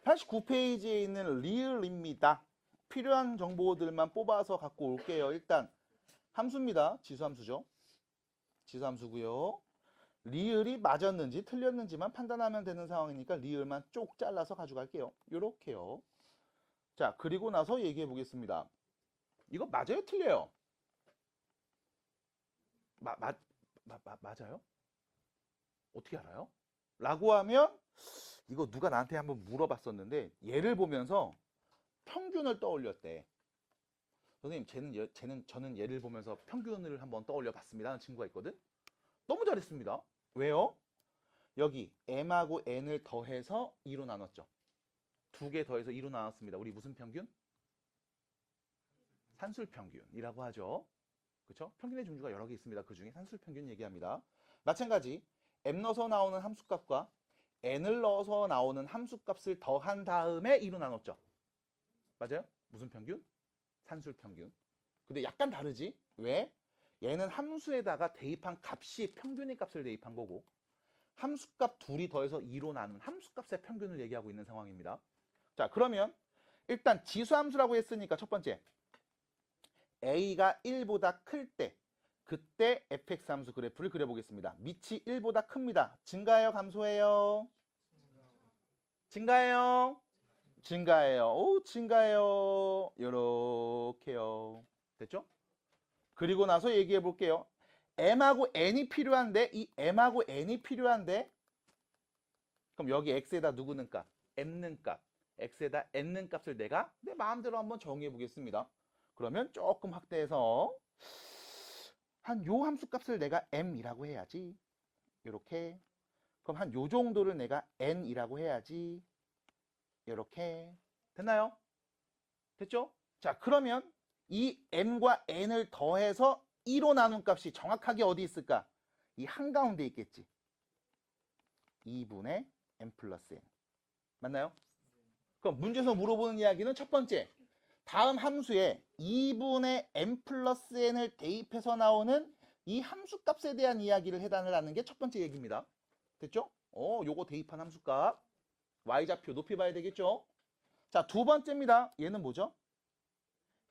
89페이지에 있는 리을입니다. 필요한 정보들만 뽑아서 갖고 올게요. 일단 함수입니다. 지수함수죠. 지수함수고요. 리을이 맞았는지 틀렸는지만 판단하면 되는 상황이니까 리을만 쪽 잘라서 가져갈게요. 요렇게요. 자, 그리고 나서 얘기해 보겠습니다. 이거 맞아요? 틀려요? 맞아요? 어떻게 알아요? 라고 하면 이거 누가 나한테 한번 물어봤었는데 얘를 보면서 평균을 떠올렸대. 선생님, 저는 얘를 보면서 평균을 한번 떠올려 봤습니다 하는 친구가 있거든. 너무 잘했습니다. 왜요? 여기 m하고 n을 더해서 2로 나눴죠. 두 개 더해서 2로 나눴습니다. 우리 무슨 평균? 산술평균이라고 하죠. 그렇죠? 평균의 종류가 여러 개 있습니다. 그 중에 산술평균 얘기합니다. 마찬가지 m 넣어서 나오는 함수값과 n을 넣어서 나오는 함수값을 더한 다음에 2로 나눴죠. 맞아요? 무슨 평균? 산술평균. 근데 약간 다르지? 왜? 얘는 함수에다가 대입한 값이 평균의 값을 대입한 거고 함수값 둘이 더해서 2로 나눈 함수값의 평균을 얘기하고 있는 상황입니다. 자, 그러면 일단 지수함수라고 했으니까 첫 번째 a가 1보다 클 때 그때 fx 함수 그래프를 그려보겠습니다. 밑이 1보다 큽니다. 증가해요? 감소해요? 증가해요? 증가해요. 오, 증가해요. 요렇게요. 됐죠? 그리고 나서 얘기해 볼게요. m하고 n이 필요한데 이 m하고 n이 필요한데 그럼 여기 x에다 누구는 값? m는 값. x에다 n는 값을 내가 내 마음대로 한번 정의해 보겠습니다. 그러면 조금 확대해서 한 요 함수 값을 내가 m이라고 해야지. 요렇게. 그럼 한 요 정도를 내가 n이라고 해야지. 요렇게. 됐나요? 됐죠? 자, 그러면 이 m과 n을 더해서 2로 나눈 값이 정확하게 어디 있을까? 이 한가운데 있겠지. 2분의 m 플러스 n. 맞나요? 그럼 문제에서 물어보는 이야기는 첫 번째. 다음 함수에 2분의 m 플러스 n을 대입해서 나오는 이 함수값에 대한 이야기를 해당을 하는 게 첫 번째 얘기입니다. 됐죠? 요거 대입한 함수값. y좌표 높이 봐야 되겠죠? 자, 두 번째입니다. 얘는 뭐죠?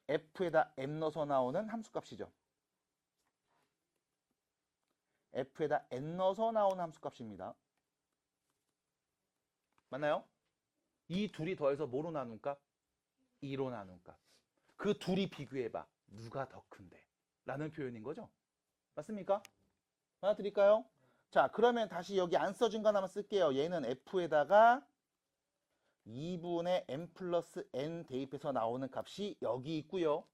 f에다 m 넣어서 나오는 함수값이죠. f에다 n 넣어서 나오는 함수값입니다. 맞나요? 이 둘이 더해서 뭐로 나눈 값? 2로 나눈 값. 그 둘이 비교해봐. 누가 더 큰데? 라는 표현인 거죠. 맞습니까? 하나 드릴까요? 자, 그러면 다시 여기 안 써진 거 하나만 쓸게요. 얘는 f에다가 2분의 m 플러스 n 대입해서 나오는 값이 여기 있고요.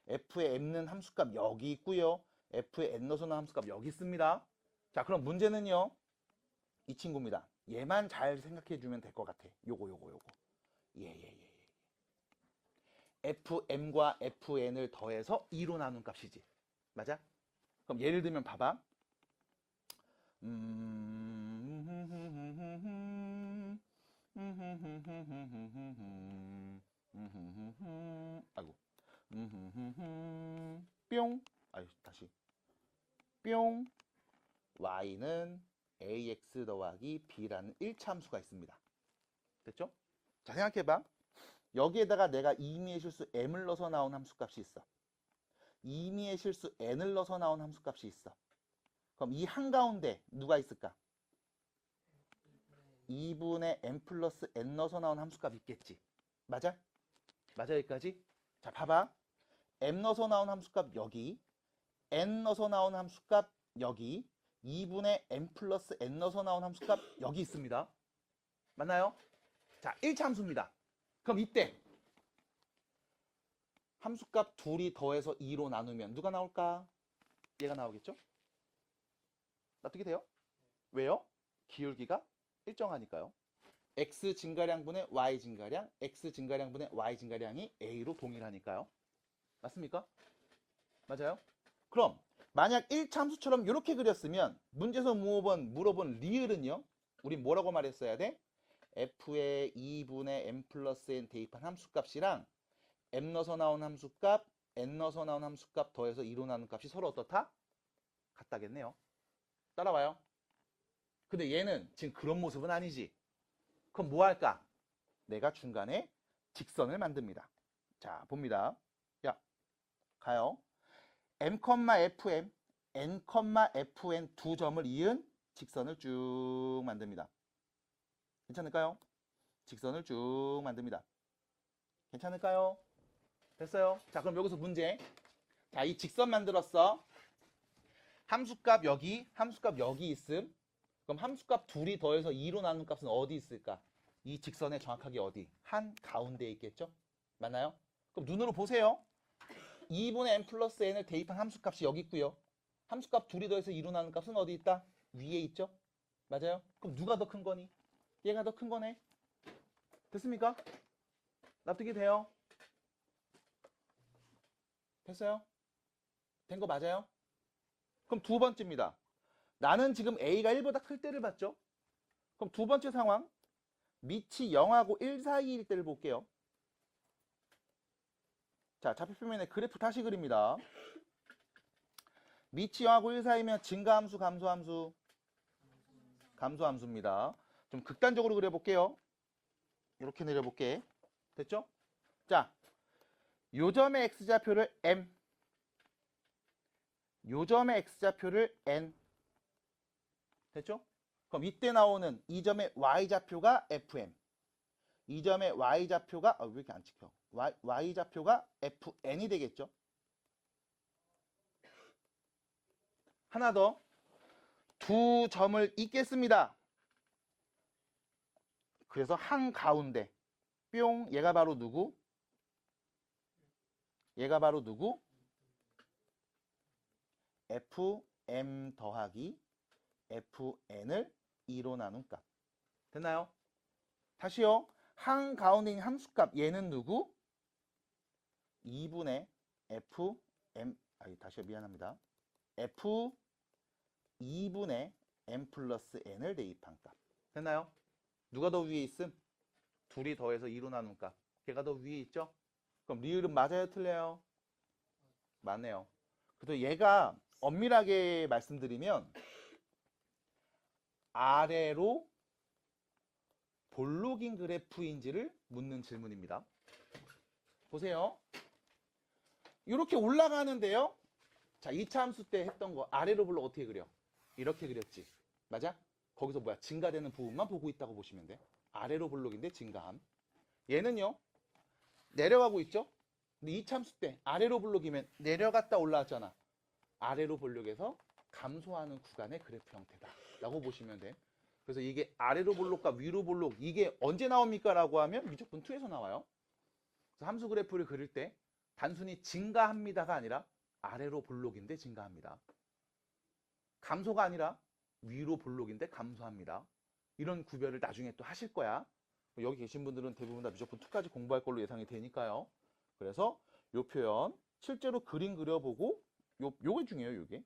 f의 m는 함수값 여기 있고요. f의 n 넣어서 나오는 함수값 여기 있습니다. 자, 그럼 문제는요. 이 친구입니다. 얘만 잘 생각해 주면 될 것 같아. 요거. 예. fm과 fn을 더해서 2로 나눈 값이지. 맞아? 그럼 예를 들면 봐봐. 아이고. 뿅. 아유, 다시. 뿅. y는 ax 더하기 b라는 1차 함수가 있습니다. 됐죠? 자, 생각해봐. 여기에다가 내가 임의의 실수 m을 넣어서 나온 함수값이 있어. 임의의 실수 n을 넣어서 나온 함수값이 있어. 그럼 이 한가운데 누가 있을까? 2분의 m 플러스 n 넣어서 나온 함수값 있겠지. 맞아? 맞아, 여기까지? 자, 봐봐. m 넣어서 나온 함수값 여기, n 넣어서 나온 함수값 여기, 2분의 m 플러스 n 넣어서 나온 함수값 여기 있습니다. 맞나요? 자, 1차 함수입니다. 그럼 이때 함수값 둘이 더해서 2로 나누면 누가 나올까? 얘가 나오겠죠? 납득이 돼요? 왜요? 기울기가 일정하니까요. x 증가량분의 y 증가량, x 증가량분의 y 증가량이 a로 동일하니까요. 맞습니까? 맞아요? 그럼 만약 1차 함수처럼 이렇게 그렸으면 문제에서 물어본 리을은요. 우린 뭐라고 말했어야 돼? f의 2분의 m 플러스 n 대입한 함수값이랑 m 넣어서 나온 함수값, n 넣어서 나온 함수값 더해서 2로 나눈 값이 서로 어떻다? 같다겠네요. 따라와요. 근데 얘는 지금 그런 모습은 아니지. 그럼 뭐 할까? 내가 중간에 직선을 만듭니다. 자, 봅니다. 야, 가요. m,fm, n,fn 두 점을 이은 직선을 쭉 만듭니다. 괜찮을까요? 직선을 쭉 만듭니다. 괜찮을까요? 됐어요? 자, 그럼 여기서 문제. 자, 이 직선 만들었어. 함수값 여기 있음. 그럼 함수값 둘이 더해서 2로 나눈 값은 어디 있을까? 이 직선의 정확하게 어디? 한 가운데에 있겠죠? 맞나요? 그럼 눈으로 보세요. 2분의 n 플러스 n을 대입한 함수값이 여기 있고요. 함수값 둘이 더해서 2로 나눈 값은 어디 있다? 위에 있죠? 맞아요? 그럼 누가 더 큰 거니? 얘가 더 큰 거네. 됐습니까? 납득이 돼요? 됐어요? 된 거 맞아요? 그럼 두 번째입니다. 나는 지금 A가 1보다 클 때를 봤죠? 그럼 두 번째 상황, 밑이 0하고 1 사이일 때를 볼게요. 자, 좌표표면에 그래프 다시 그립니다. 밑이 0하고 1 사이면 증가함수, 감소함수? 감소함수입니다. 좀 극단적으로 그려볼게요. 이렇게 내려볼게. 됐죠? 자, 요점의 x좌표를 m, 요점의 x좌표를 n. 됐죠? 그럼 이때 나오는 이 점의 y좌표가 fm, 이 점의 y좌표가 왜 이렇게 안 찍혀? y좌표가 fn이 되겠죠? 하나 더, 두 점을 잇겠습니다. 그래서 한 가운데 뿅, 얘가 바로 누구? 얘가 바로 누구? fm 더하기 fn을 2로 나눈 값. 됐나요? 다시요. 한 가운데 있는 함수값 얘는 누구? 2분의 fm, 다시요. 미안합니다. f 2분의 m 플러스 n을 대입한 값. 됐나요? 누가 더 위에 있음? 둘이 더해서 2로 나눈 값. 걔가 더 위에 있죠? 그럼 리을은 맞아요? 틀려요? 맞네요. 그래서 얘가 엄밀하게 말씀드리면 아래로 볼록인 그래프인지를 묻는 질문입니다. 보세요. 이렇게 올라가는데요. 자, 2차 함수 때 했던 거 아래로 볼록 어떻게 그려? 이렇게 그렸지. 맞아? 거기서 뭐야? 증가되는 부분만 보고 있다고 보시면 돼. 아래로 볼록인데 증가함. 얘는요. 내려가고 있죠? 근데 2차 함수 때 아래로 볼록이면 내려갔다 올라왔잖아. 아래로 볼록에서 감소하는 구간의 그래프 형태다 라고 보시면 돼. 그래서 이게 아래로 볼록과 위로 볼록 이게 언제 나옵니까? 라고 하면 무조건 2에서 나와요. 그래서 함수 그래프를 그릴 때 단순히 증가합니다가 아니라 아래로 볼록인데 증가합니다. 감소가 아니라 위로 볼록인데 감소합니다. 이런 구별을 나중에 또 하실 거야. 여기 계신 분들은 대부분 다 무조건 2까지 공부할 걸로 예상이 되니까요. 그래서 요 표현 실제로 그림 그려보고 요게 중요해요. 요게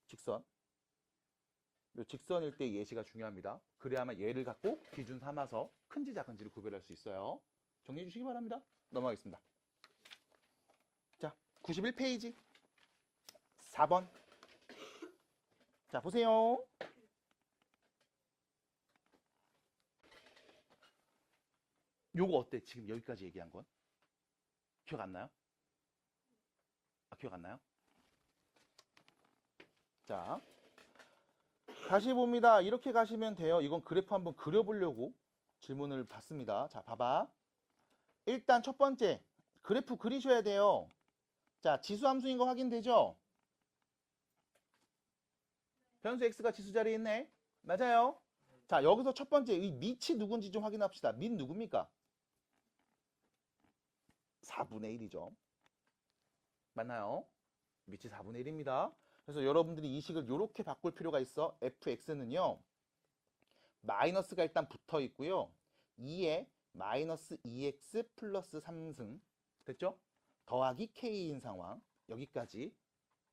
직선. 요 직선일 때 예시가 중요합니다. 그래야만 얘를 갖고 기준 삼아서 큰지 작은지를 구별할 수 있어요. 정리해 주시기 바랍니다. 넘어가겠습니다. 자, 91페이지 4번. 자, 보세요. 요거 어때? 지금 여기까지 얘기한 건? 기억 안 나요? 기억 안 나요? 자, 다시 봅니다. 이렇게 가시면 돼요. 이건 그래프 한번 그려보려고 질문을 받습니다. 자, 봐봐. 일단 첫 번째, 그래프 그리셔야 돼요. 자, 지수함수인 거 확인되죠? 변수 x가 지수 자리에 있네. 맞아요. 자, 여기서 첫 번째, 이 밑이 누군지 좀 확인합시다. 밑 누굽니까? 4분의 1이죠. 맞나요? 밑이 4분의 1입니다. 그래서 여러분들이 이 식을 이렇게 바꿀 필요가 있어. fx는요. 마이너스가 일단 붙어 있고요. 2에 마이너스 2x 플러스 3승. 됐죠? 더하기 k인 상황. 여기까지.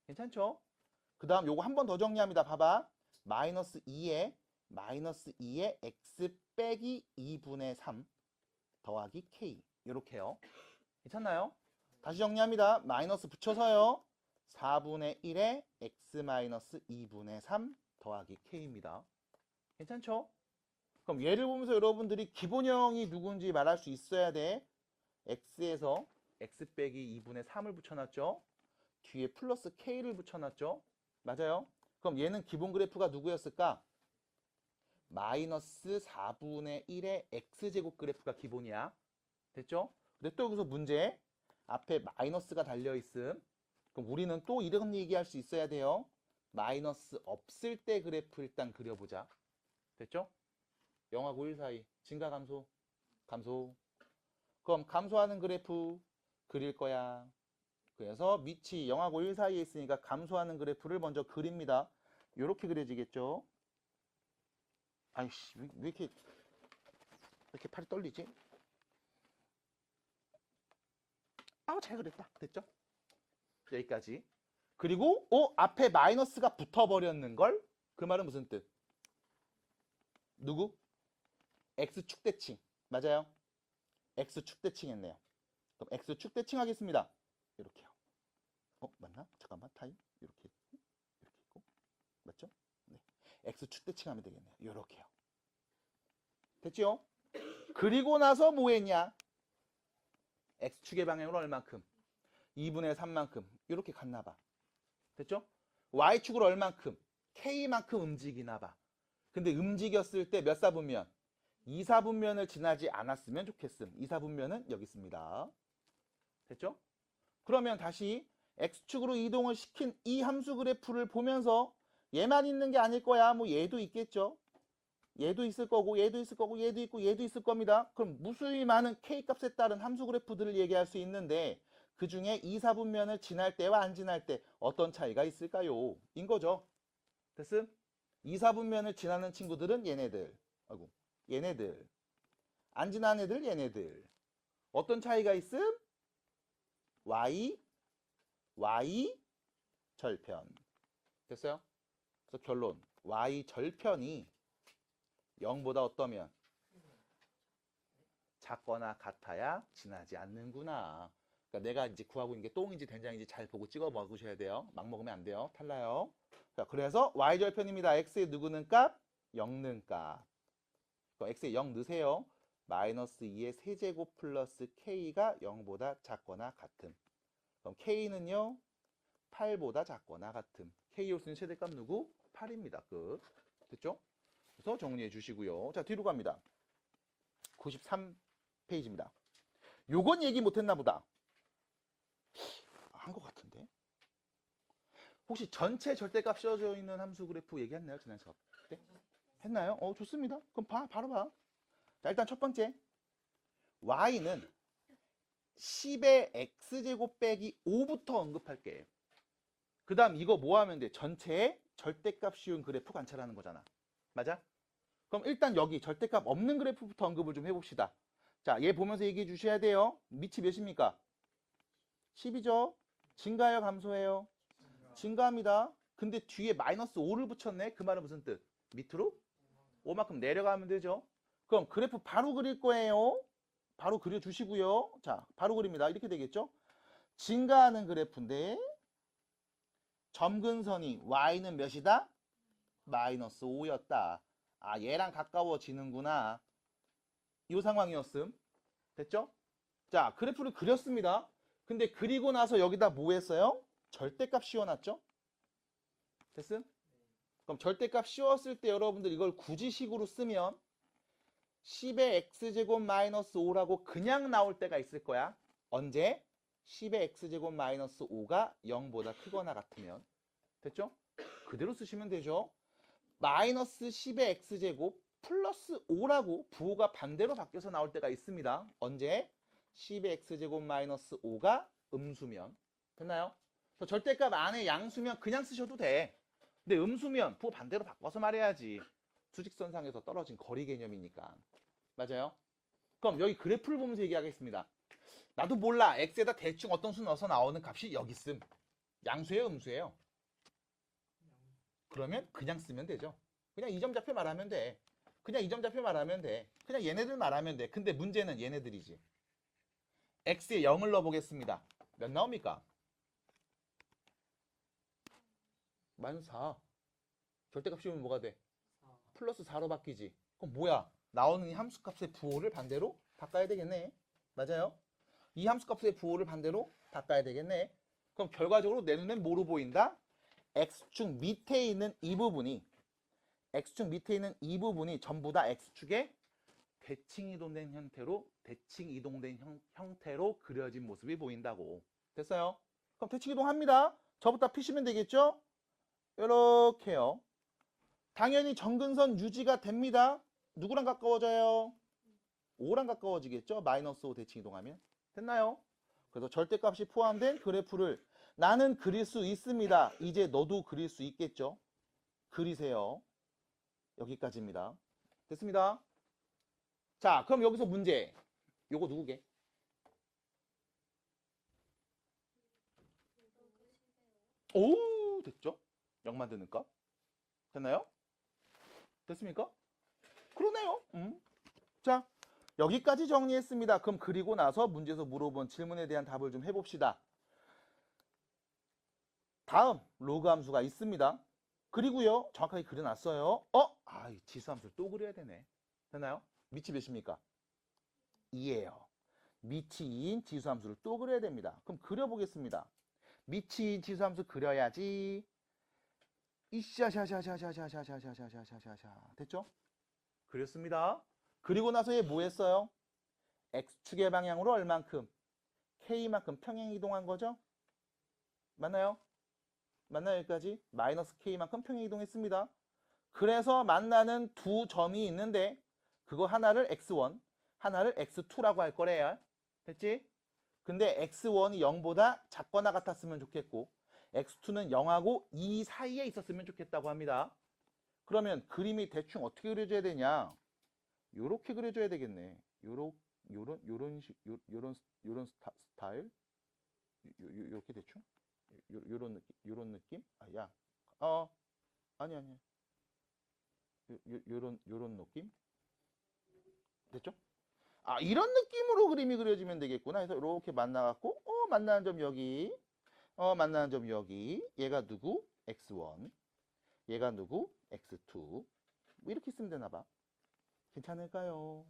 괜찮죠? 그 다음 요거 한 번 더 정리합니다. 봐봐. 마이너스 2에 x 빼기 2분의 3 더하기 k. 이렇게요. 괜찮나요? 다시 정리합니다. 마이너스 붙여서요. 4분의 1에 x 마이너스 2분의 3 더하기 k입니다. 괜찮죠? 그럼 얘를 보면서 여러분들이 기본형이 누군지 말할 수 있어야 돼. x에서 x 빼기 2분의 3을 붙여놨죠. 뒤에 플러스 k를 붙여놨죠. 맞아요? 그럼 얘는 기본 그래프가 누구였을까? 마이너스 4분의 1의 x제곱 그래프가 기본이야. 됐죠? 근데 또 여기서 문제. 앞에 마이너스가 달려있음. 그럼 우리는 또 이런 얘기할 수 있어야 돼요. 마이너스 없을 때 그래프 일단 그려보자. 됐죠? 0하고 1 사이 증가 감소 감소. 그럼 감소하는 그래프 그릴 거야. 그래서 밑이 0하고 1 사이에 있으니까 감소하는 그래프를 먼저 그립니다. 이렇게 그려지겠죠. 아이씨 왜 이렇게 팔이 떨리지? 아우 잘 그렸다. 됐죠? 여기까지. 그리고 앞에 마이너스가 붙어버렸는걸? 그 말은 무슨 뜻? 누구? X축 대칭. 맞아요? X축 대칭 했네요. 그럼 X축 대칭 하겠습니다. 이렇게요. 맞나? 잠깐만 타임. 이렇게 있고 이렇게 있고. 맞죠? 네. X축 대칭 하면 되겠네요. 이렇게요. 됐죠? 그리고 나서 뭐 했냐? X축의 방향으로 얼만큼? 2분의 3만큼. 이렇게 갔나 봐. 됐죠? Y축으로 얼만큼? K만큼 움직이나 봐. 근데 움직였을 때 몇 사분면? 2사분면을 지나지 않았으면 좋겠음. 2사분면은 여기 있습니다. 됐죠? 그러면 다시 X축으로 이동을 시킨 이 함수 그래프를 보면서 얘만 있는 게 아닐 거야. 뭐 얘도 있겠죠? 얘도 있을 거고 얘도 있을 거고 얘도 있고 얘도 있을 겁니다. 그럼 무수히 많은 K값에 따른 함수 그래프들을 얘기할 수 있는데 그 중에 2사분면을 지날 때와 안 지날 때 어떤 차이가 있을까요? 인 거죠. 됐음? 2사분면을 지나는 친구들은 얘네들. 아이고, 얘네들. 안 지나는 애들 얘네들. 어떤 차이가 있음? Y 절편. 됐어요? 그래서 결론. Y 절편이 0보다 어떠면? 작거나 같아야 지나지 않는구나. 그러니까 내가 이제 구하고 있는 게 똥인지 된장인지 잘 보고 찍어 먹으셔야 돼요. 막 먹으면 안 돼요. 탈라요. 자, 그래서 Y절편입니다. X의 누구는 값? 0는 값. X에 0 넣으세요. 마이너스 2의 세제곱 플러스 K가 0보다 작거나 같음. 그럼 K는요? 8보다 작거나 같음. K로 쓰는 최대값 누구? 8입니다. 끝. 됐죠? 그래서 정리해 주시고요. 자, 뒤로 갑니다. 93페이지입니다. 요건 얘기 못했나 보다. 한 것 같은데. 혹시 전체 절대값 씌워져 있는 함수 그래프 얘기했나요? 지난 수업 때? 했나요? 좋습니다. 그럼 바로 봐. 자, 일단 첫 번째. Y는 10의 X제곱 빼기 5부터 언급할게요. 그 다음 이거 뭐 하면 돼? 전체의 절대값 씌운 그래프 관찰하는 거잖아. 맞아? 그럼 일단 여기 절대값 없는 그래프부터 언급을 좀 해봅시다. 자, 얘 보면서 얘기해 주셔야 돼요. 밑이 몇입니까? 10이죠? 증가해요? 감소해요? 증가합니다. 근데 뒤에 마이너스 5를 붙였네? 그 말은 무슨 뜻? 밑으로? 5만큼 내려가면 되죠? 그럼 그래프 바로 그릴 거예요. 바로 그려주시고요. 자, 바로 그립니다. 이렇게 되겠죠? 증가하는 그래프인데 점근선이 Y는 몇이다? 마이너스 5였다. 아, 얘랑 가까워지는구나. 이 상황이었음. 됐죠? 자, 그래프를 그렸습니다. 근데 그리고 나서 여기다 뭐 했어요? 절대값 씌워놨죠? 됐음? 그럼 절대값 씌웠을 때 여러분들 이걸 구지식으로 쓰면 10의 x제곱 마이너스 5라고 그냥 나올 때가 있을 거야. 언제? 10의 x제곱 마이너스 5가 0보다 크거나 같으면. 됐죠? 그대로 쓰시면 되죠. 마이너스 10의 x제곱 플러스 5라고 부호가 반대로 바뀌어서 나올 때가 있습니다. 언제? 10의 x제곱 마이너스 5가 음수면. 됐나요? 그래서 절대값 안에 양수면 그냥 쓰셔도 돼. 근데 음수면 부호 반대로 바꿔서 말해야지. 수직선상에서 떨어진 거리 개념이니까. 맞아요? 그럼 여기 그래프를 보면서 얘기하겠습니다. 나도 몰라. x에다 대충 어떤 수 넣어서 나오는 값이 여기 있음. 양수예요? 음수예요? 그러면 그냥 쓰면 되죠. 그냥 이 점 좌표 말하면 돼. 그냥 이 점 좌표 말하면 돼. 그냥 얘네들 말하면 돼. 근데 문제는 얘네들이지. x에 0을 넣어보겠습니다. 몇 나옵니까? 마이너스 4. 절대값 씌우면 뭐가 돼? 플러스 4로 바뀌지. 그럼 뭐야? 나오는 이 함수값의 부호를 반대로 바꿔야 되겠네. 맞아요? 이 함수값의 부호를 반대로 바꿔야 되겠네. 그럼 결과적으로 내 눈엔 뭐로 보인다? X축 밑에 있는 이 부분이 X축 밑에 있는 이 부분이 전부 다 X축의 대칭 이동된 형태로 그려진 모습이 보인다고. 됐어요? 그럼 대칭 이동합니다. 저부터 피시면 되겠죠? 이렇게요. 당연히 정근선 유지가 됩니다. 누구랑 가까워져요? 5랑 가까워지겠죠? 마이너스 5 대칭 이동하면. 됐나요? 그래서 절대값이 포함된 그래프를 나는 그릴 수 있습니다. 이제 너도 그릴 수 있겠죠? 그리세요. 여기까지입니다. 됐습니다. 자, 그럼 여기서 문제. 요거 누구게? 오, 됐죠? 0 만드니까. 됐나요? 됐습니까? 그러네요. 자, 여기까지 정리했습니다. 그럼 그리고 나서 문제에서 물어본 질문에 대한 답을 좀 해봅시다. 다음 로그 함수가 있습니다. 그리고요, 정확하게 그려놨어요. 이 지수함수를 또 그려야 되네. 됐나요? 밑이 몇입니까? 2예요. 밑이 2인 지수함수를 또 그려야 됩니다. 그럼 그려보겠습니다. 밑이 2인 지수함수 그려야지. 이샤샤샤샤샤샤샤샤샤샤샤샤 됐죠? 그렸습니다. 그리고 나서 얘 뭐 했어요? X축의 방향으로 얼만큼? K만큼 평행 이동한 거죠? 맞나요? 맞나요? 여기까지? 마이너스 K만큼 평행 이동했습니다. 그래서 만나는 두 점이 있는데 그거 하나를 X1, 하나를 X2라고 할 거래요. 됐지? 근데 X1이 0보다 작거나 같았으면 좋겠고 X2는 0하고 2 사이에 있었으면 좋겠다고 합니다. 그러면 그림이 대충 어떻게 그려져야 되냐? 요렇게 그려줘야 되겠네. 요런 스타일? 요렇게 대충? 요런 느낌? 아니. 요런 느낌? 됐죠? 이런 느낌으로 그림이 그려지면 되겠구나. 그래서 이렇게 만나갖고, 만나는 점 여기, 만나는 점 여기. 얘가 누구? X1. 얘가 누구? X2. 뭐 이렇게 쓰면 되나봐. 괜찮을까요?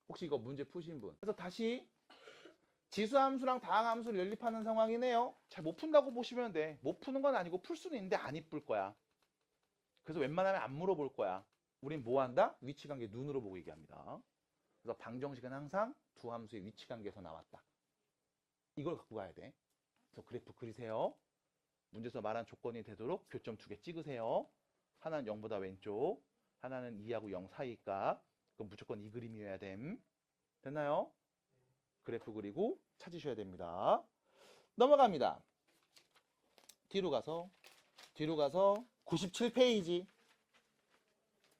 혹시 이거 문제 푸신 분? 그래서 다시 지수함수랑 다항함수를 연립하는 상황이네요. 잘 못 푼다고 보시면 돼. 못 푸는 건 아니고 풀 수는 있는데 안 이쁠 거야. 그래서 웬만하면 안 물어볼 거야. 우린 뭐 한다? 위치관계 눈으로 보고 얘기합니다. 그래서 방정식은 항상 두 함수의 위치관계에서 나왔다. 이걸 갖고 가야 돼. 그래서 그래프 그리세요. 문제에서 말한 조건이 되도록 교점 2개 찍으세요. 하나는 0보다 왼쪽, 하나는 2하고 0 사이 값. 그럼 무조건 이 그림이어야 됨. 됐나요? 그래프 그리고 찾으셔야 됩니다. 넘어갑니다. 뒤로 가서 97페이지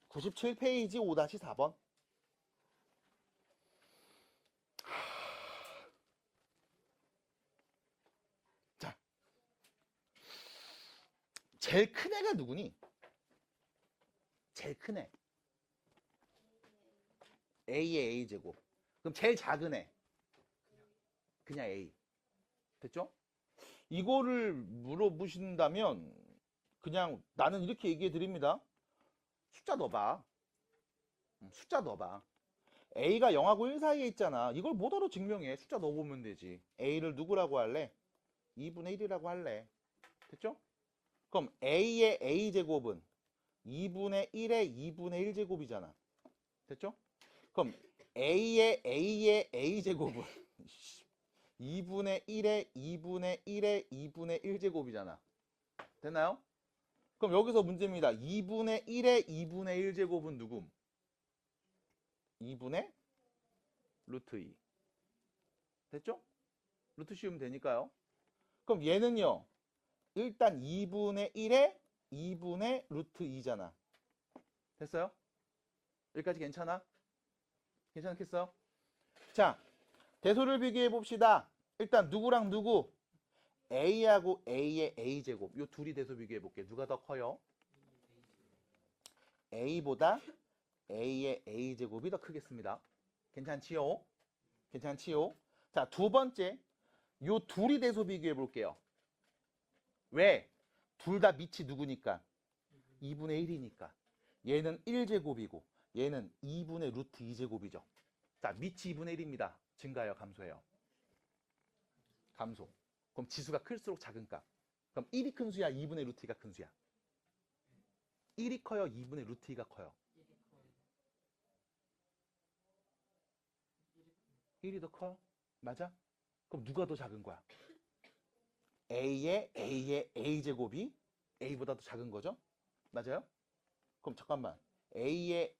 5-4번. 자, 제일 큰 애가 누구니? 제일 큰 애. A의 A제곱. 그럼 제일 작은 애. 그냥 A. 됐죠? 이거를 물어보신다면 그냥 나는 이렇게 얘기해 드립니다. 숫자 넣어봐. 숫자 넣어봐. A가 0하고 1 사이에 있잖아. 이걸 뭐더러 증명해. 숫자 넣어보면 되지. A를 누구라고 할래? 2분의 1이라고 할래. 됐죠? 그럼 A의 A제곱은 2분의 1의 2분의 1제곱이잖아. 됐죠? 그럼 A의 A제곱은 2분의 1의 2분의 1의 2분의 1제곱이잖아. 됐나요? 그럼 여기서 문제입니다. 2분의 1의 2분의 1제곱은 누구? 2분의 루트 2. 됐죠? 루트 씌우면 되니까요. 그럼 얘는요. 일단 2분의 1의 2분의 루트 2잖아. 됐어요? 여기까지 괜찮아? 괜찮겠어? 자, 대소를 비교해 봅시다. 일단 누구랑 누구? A하고 A의 A제곱. 요 둘이 대소 비교해 볼게. 누가 더 커요? A보다 A의 A제곱이 더 크겠습니다. 괜찮지요? 괜찮지요? 자, 두 번째. 요 둘이 대소 비교해 볼게요. 왜? 둘 다 밑이 누구니까? 2분의 1이니까. 얘는 1제곱이고 얘는 2분의 루트 2제곱이죠. 자, 밑이 2분의 1입니다. 증가해요, 감소해요? 감소. 그럼 지수가 클수록 작은 값. 그럼 1이 큰 수야, 2분의 루트 2가 큰 수야? 1이 커요, 2분의 루트 2가 커요? 1이 더 커요? 맞아? 그럼 누가 더 작은 거야? A의 A제곱이 A보다 더 작은 거죠? 맞아요? 그럼 잠깐만. A의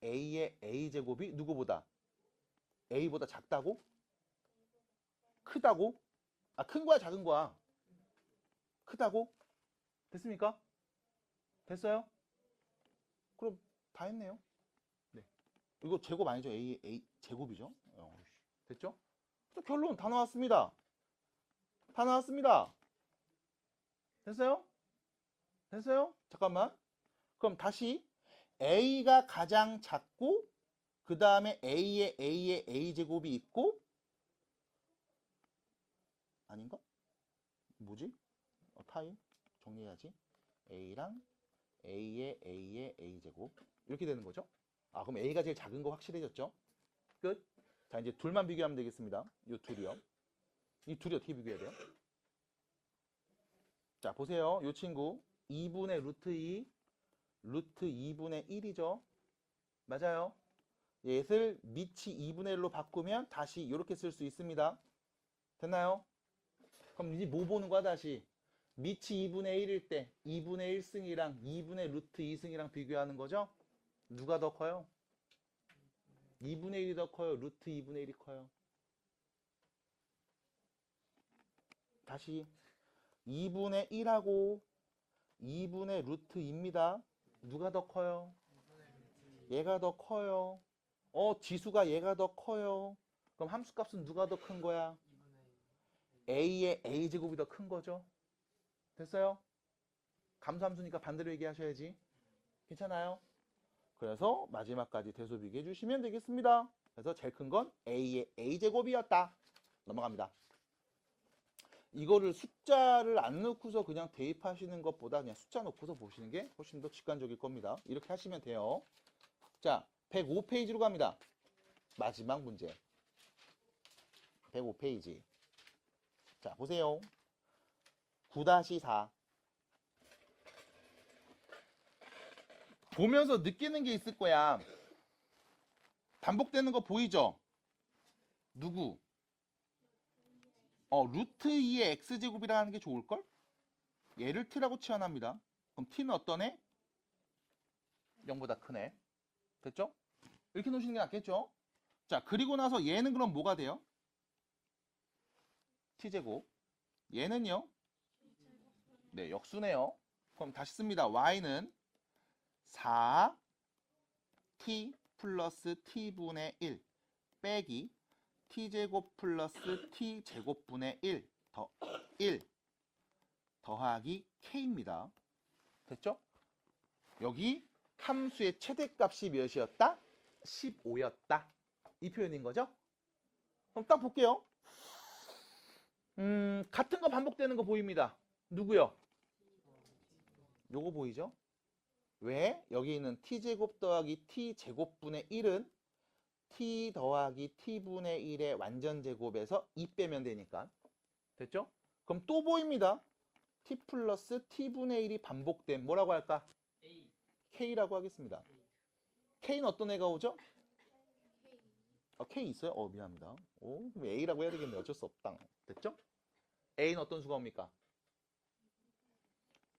A제곱이 누구보다? A보다 작다고? 크다고? 아, 큰 거야, 작은 거야? 크다고? 됐습니까? 됐어요? 그럼 다 했네요. 네. 이거 제곱 아니죠? A 제곱이죠? 됐죠? 그래서 결론 다 나왔습니다. 다 나왔습니다. 됐어요? 됐어요? 잠깐만. 그럼 다시 A가 가장 작고 그 다음에 A의 A제곱이 있고 아닌가? 뭐지? 타임 정리해야지. A랑 A의 A제곱 이렇게 되는 거죠. 아, 그럼 A가 제일 작은 거 확실해졌죠? 끝. 자, 이제 둘만 비교하면 되겠습니다. 이 둘이요. 이 둘이 어떻게 비교해야 돼요? 자, 보세요. 이 친구 2분의 루트 2 루트 2분의 1이죠. 맞아요. 얘를 밑이 2분의 1로 바꾸면 다시 이렇게 쓸 수 있습니다. 됐나요? 그럼 이제 뭐 보는 거야 다시? 밑이 2분의 1일 때 2분의 1승이랑 2분의 루트 2승이랑 비교하는 거죠? 누가 더 커요? 2분의 1이 더 커요? 루트 2분의 1이 커요? 다시 2분의 1하고 2분의 루트 2입니다. 누가 더 커요? 얘가 더 커요. 지수가 얘가 더 커요. 그럼 함수값은 누가 더 큰 거야? A의 A제곱이 더 큰 거죠. 됐어요? 감소함수니까 반대로 얘기하셔야지. 괜찮아요? 그래서 마지막까지 대소비교해 주시면 되겠습니다. 그래서 제일 큰 건 A의 A제곱이었다. 넘어갑니다. 이거를 숫자를 안 넣고서 그냥 대입하시는 것보다 그냥 숫자 넣고서 보시는 게 훨씬 더 직관적일 겁니다. 이렇게 하시면 돼요. 자, 105페이지로 갑니다. 마지막 문제. 105페이지. 자, 보세요. 9-4. 보면서 느끼는 게 있을 거야. 반복되는 거 보이죠? 누구? 루트 2의 x제곱이라 하는 게 좋을걸? 얘를 t라고 치환합니다. 그럼 t는 어떤 애? 0보다 큰 애. 됐죠? 이렇게 놓으시는 게 낫겠죠? 자, 그리고 나서 얘는 그럼 뭐가 돼요? t제곱. 얘는요? 네, 역수네요. 그럼 다시 씁니다. y는 4t 플러스 t분의 1 빼기 t제곱 플러스 t제곱분의 1 더하기 k입니다. 됐죠? 여기 함수의 최대값이 몇이었다? 15였다. 이 표현인 거죠? 그럼 딱 볼게요. 같은 거 반복되는 거 보입니다. 누구요? 요거 보이죠? 왜? 여기 있는 t제곱 더하기 t제곱분의 1은 t 더하기 t분의 1의 완전제곱에서 2 빼면 되니까. 됐죠? 그럼 또 보입니다. t 플러스 t분의 1이 반복된 뭐라고 할까? k라고 하겠습니다. k는 어떤 애가 오죠? k 있어요? 미안합니다. 그럼 a라고 해야 되겠네. 어쩔 수 없다. 됐죠? a는 어떤 수가 옵니까?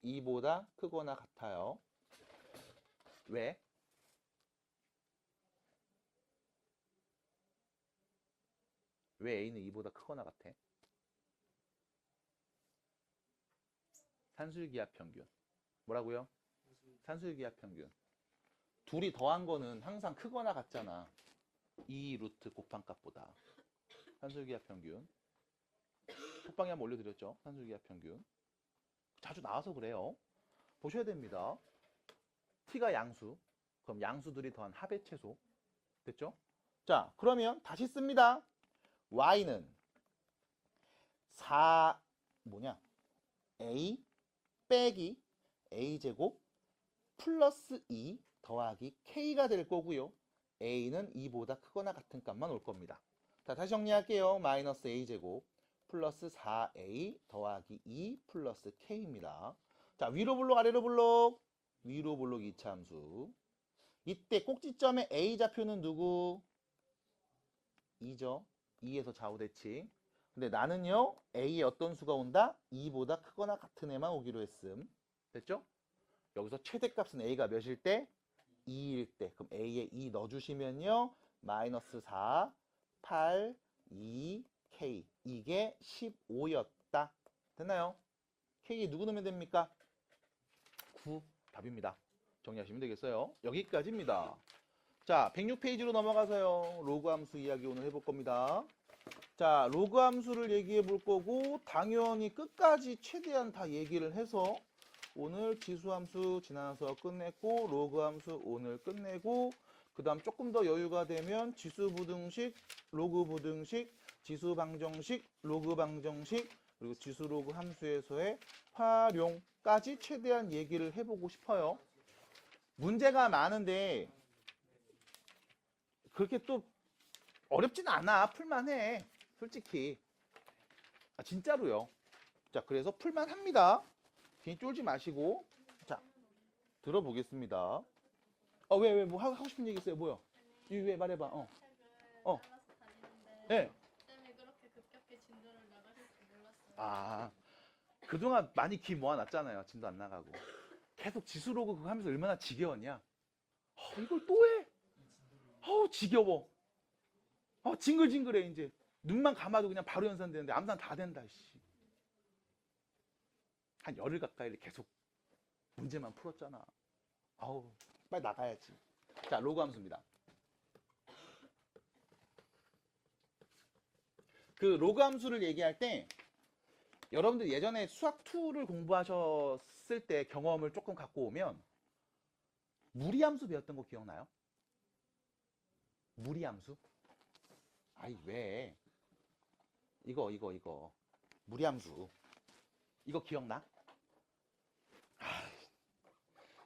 2보다 크거나 같아요. 왜? 왜 A는 2보다 크거나 같아? 산술기하 평균. 뭐라고요? 산술기하 평균. 둘이 더한 거는 항상 크거나 같잖아. 2 루트 곱한 값보다. 산술기하 평균. 톡방에 한번 올려드렸죠? 산술기하 평균. 자주 나와서 그래요. 보셔야 됩니다. t가 양수. 그럼 양수들이 더한 합의 최소. 됐죠? 자, 그러면 다시 씁니다. y는 4 a 빼기 a제곱 플러스 2 더하기 k가 될 거고요. a는 2보다 크거나 같은 값만 올 겁니다. 자, 다시 정리할게요. 마이너스 a제곱 플러스 4a 더하기 2 플러스 k입니다. 자, 위로 블록 아래로 블록. 위로 블록 2차 함수. 이때 꼭지점의 a 좌표는 누구? 2죠. 2에서 좌우 대칭. 근데 나는요, a의 어떤 수가 온다? 2보다 크거나 같은 애만 오기로 했음. 됐죠? 여기서 최대값은 a가 몇일 때? 2일 때. 그럼 a에 2 넣어주시면요, 마이너스 4, 8, 2, k. 이게 15였다. 됐나요? k 누구 넣으면 됩니까? 9. 답입니다. 정리하시면 되겠어요. 여기까지입니다. 자, 106페이지로 넘어가서요. 로그 함수 이야기 오늘 해볼 겁니다. 자, 로그 함수를 얘기해 볼 거고, 당연히 끝까지 최대한 다 얘기를 해서 오늘 지수 함수 지난 수업 끝냈고, 로그 함수 오늘 끝내고, 그 다음 조금 더 여유가 되면 지수 부등식, 로그 부등식, 지수 방정식, 로그 방정식, 그리고 지수 로그 함수에서의 활용까지 최대한 얘기를 해보고 싶어요. 문제가 많은데 그렇게 또 어렵진 않아. 풀만해. 솔직히. 아, 진짜로요. 자, 그래서 풀만합니다. 괜히 쫄지 마시고. 자, 들어보겠습니다. 왜, 뭐 하고 싶은 얘기 있어요? 뭐요? 왜 말해봐. 어. 네. 아, 그동안 많이 기 모아놨잖아요. 진도 안 나가고. 계속 지수로그 그거 하면서 얼마나 지겨웠냐. 이걸 또 해? 지겨워. 징글징글해, 이제. 눈만 감아도 그냥 바로 연산되는데 암산 다 된다, 씨. 한 열흘 가까이 계속 문제만 풀었잖아. 빨리 나가야지. 자, 로그 함수입니다. 그 로그 함수를 얘기할 때 여러분들 예전에 수학 2를 공부하셨을 때 경험을 조금 갖고 오면 무리함수 배웠던 거 기억나요? 무리함수? 아이, 왜? 이거. 무리함수. 이거 기억나?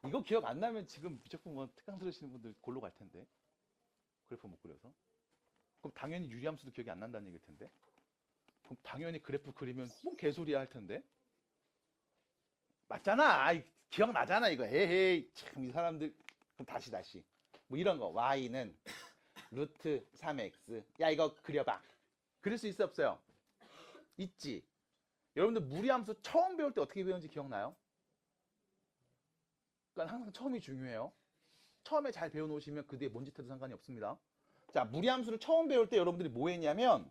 이거 기억 안 나면 지금 무조건 뭐 특강 들으시는 분들 골로 갈 텐데. 그래프 못 그려서. 그럼 당연히 유리함수도 기억이 안 난다는 얘기일 텐데. 그럼 당연히 그래프 그리면 뭐 개소리야 할 텐데. 맞잖아. 기억나잖아 이거. 에헤이 참 이 사람들. 그럼 다시 뭐 이런 거. y는 루트 3x. 야, 이거 그려봐. 그릴 수 있어 없어요? 있지. 여러분들 무리함수 처음 배울 때 어떻게 배웠는지 기억나요? 그러니까 항상 처음이 중요해요. 처음에 잘 배워놓으시면 그 뒤에 뭔 짓 해도 상관이 없습니다. 자, 무리함수를 처음 배울 때 여러분들이 뭐 했냐면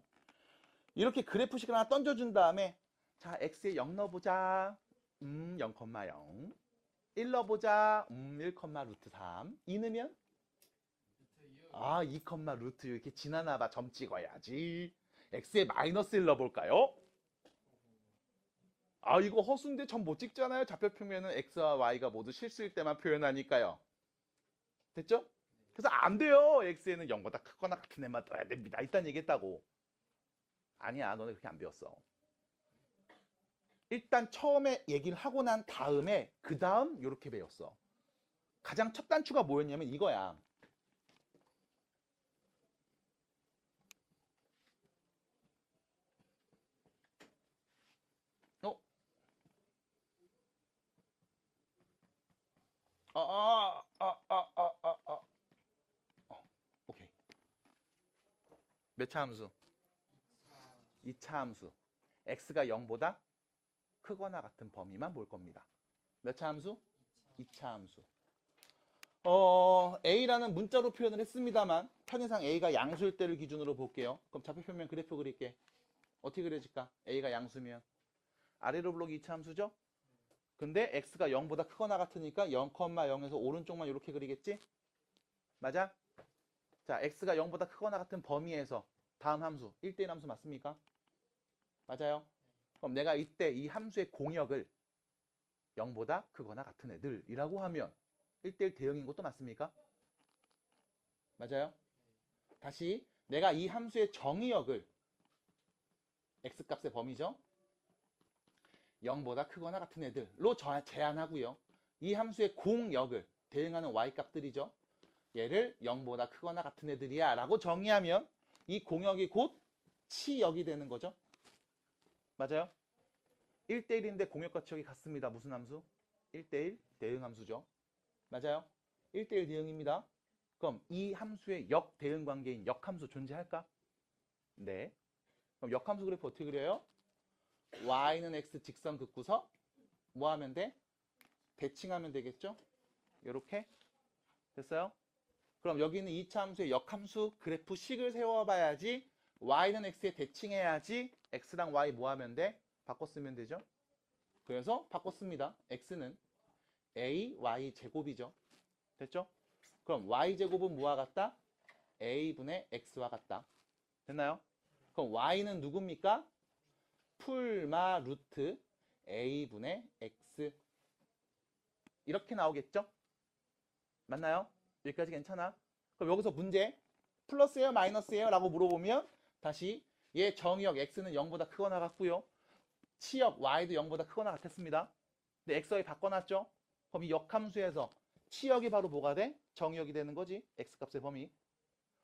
이렇게 그래프식을 하나 던져준 다음에 자, x에 0 넣어보자. 0,0. 1 넣어보자. 1, 루트 3. 2 넣으면? 2, 루트 6. 이렇게 지나나봐. 점 찍어야지. x에 마이너스 1 넣어볼까요? 이거 허수인데 점 못 찍잖아요. 좌표평면은 x와 y가 모두 실수일 때만 표현하니까요. 됐죠? 그래서 안 돼요. x에는 0보다 크거나 같은 애만 떠야 됩니다. 일단 얘기했다고. 아니야, 너네 그렇게 안 배웠어. 일단 처음에 얘기를 하고 난 다음에 그 다음 이렇게 배웠어. 가장 첫 단추가 뭐였냐면 이거야. 오케이. 몇 차 함수? 2차 함수. x가 0보다 크거나 같은 범위만 볼 겁니다. 몇 차 함수? 2차 함수. a라는 문자로 표현을 했습니다만 편의상 a가 양수일 때를 기준으로 볼게요. 그럼 좌표평면 그래프 그릴게. 어떻게 그려질까? a가 양수면 아래로 블록 2차 함수죠? 근데 x가 0보다 크거나 같으니까 0,0에서 오른쪽만 이렇게 그리겠지? 맞아? 자, x가 0보다 크거나 같은 범위에서 다음 함수 1대1 함수 맞습니까? 맞아요? 그럼 내가 이때 이 함수의 공역을 0보다 크거나 같은 애들이라고 하면 1대1 대응인 것도 맞습니까? 맞아요? 다시 내가 이 함수의 정의역을 x값의 범위죠? 0보다 크거나 같은 애들로 제한하고요. 이 함수의 공역을 대응하는 y값들이죠. 얘를 0보다 크거나 같은 애들이야 라고 정의하면 이 공역이 곧 치역이 되는 거죠. 맞아요? 1대1인데 공역과 치역이 같습니다. 무슨 함수? 1대1 대응 함수죠. 맞아요? 1대1 대응입니다. 그럼 이 함수의 역 대응 관계인 역함수 존재할까? 네. 그럼 역함수 그래프 어떻게 그려요? y는 x 직선 긋고서 뭐 하면 돼? 대칭하면 되겠죠? 이렇게 됐어요? 그럼 여기는 2차 함수의 역함수 그래프 식을 세워봐야지 y는 x에 대칭해야지 x랑 y 뭐 하면 돼? 바꿔 쓰면 되죠? 그래서 바꿨습니다. x는 ay 제곱이죠. 됐죠? 그럼 y제곱은 뭐와 같다? a분의 x와 같다. 됐나요? 그럼 y는 누굽니까? 풀마 루트 a분의 x 이렇게 나오겠죠? 맞나요? 여기까지 괜찮아? 그럼 여기서 문제 플러스예요 마이너스예요? 라고 물어보면 다시 얘 정의역 x는 0보다 크거나 같고요. 치역 y도 0보다 크거나 같았습니다. 근데 xy 바꿔놨죠? 그럼 이 역함수에서 치역이 바로 뭐가 돼? 정의역이 되는 거지. x값의 범위.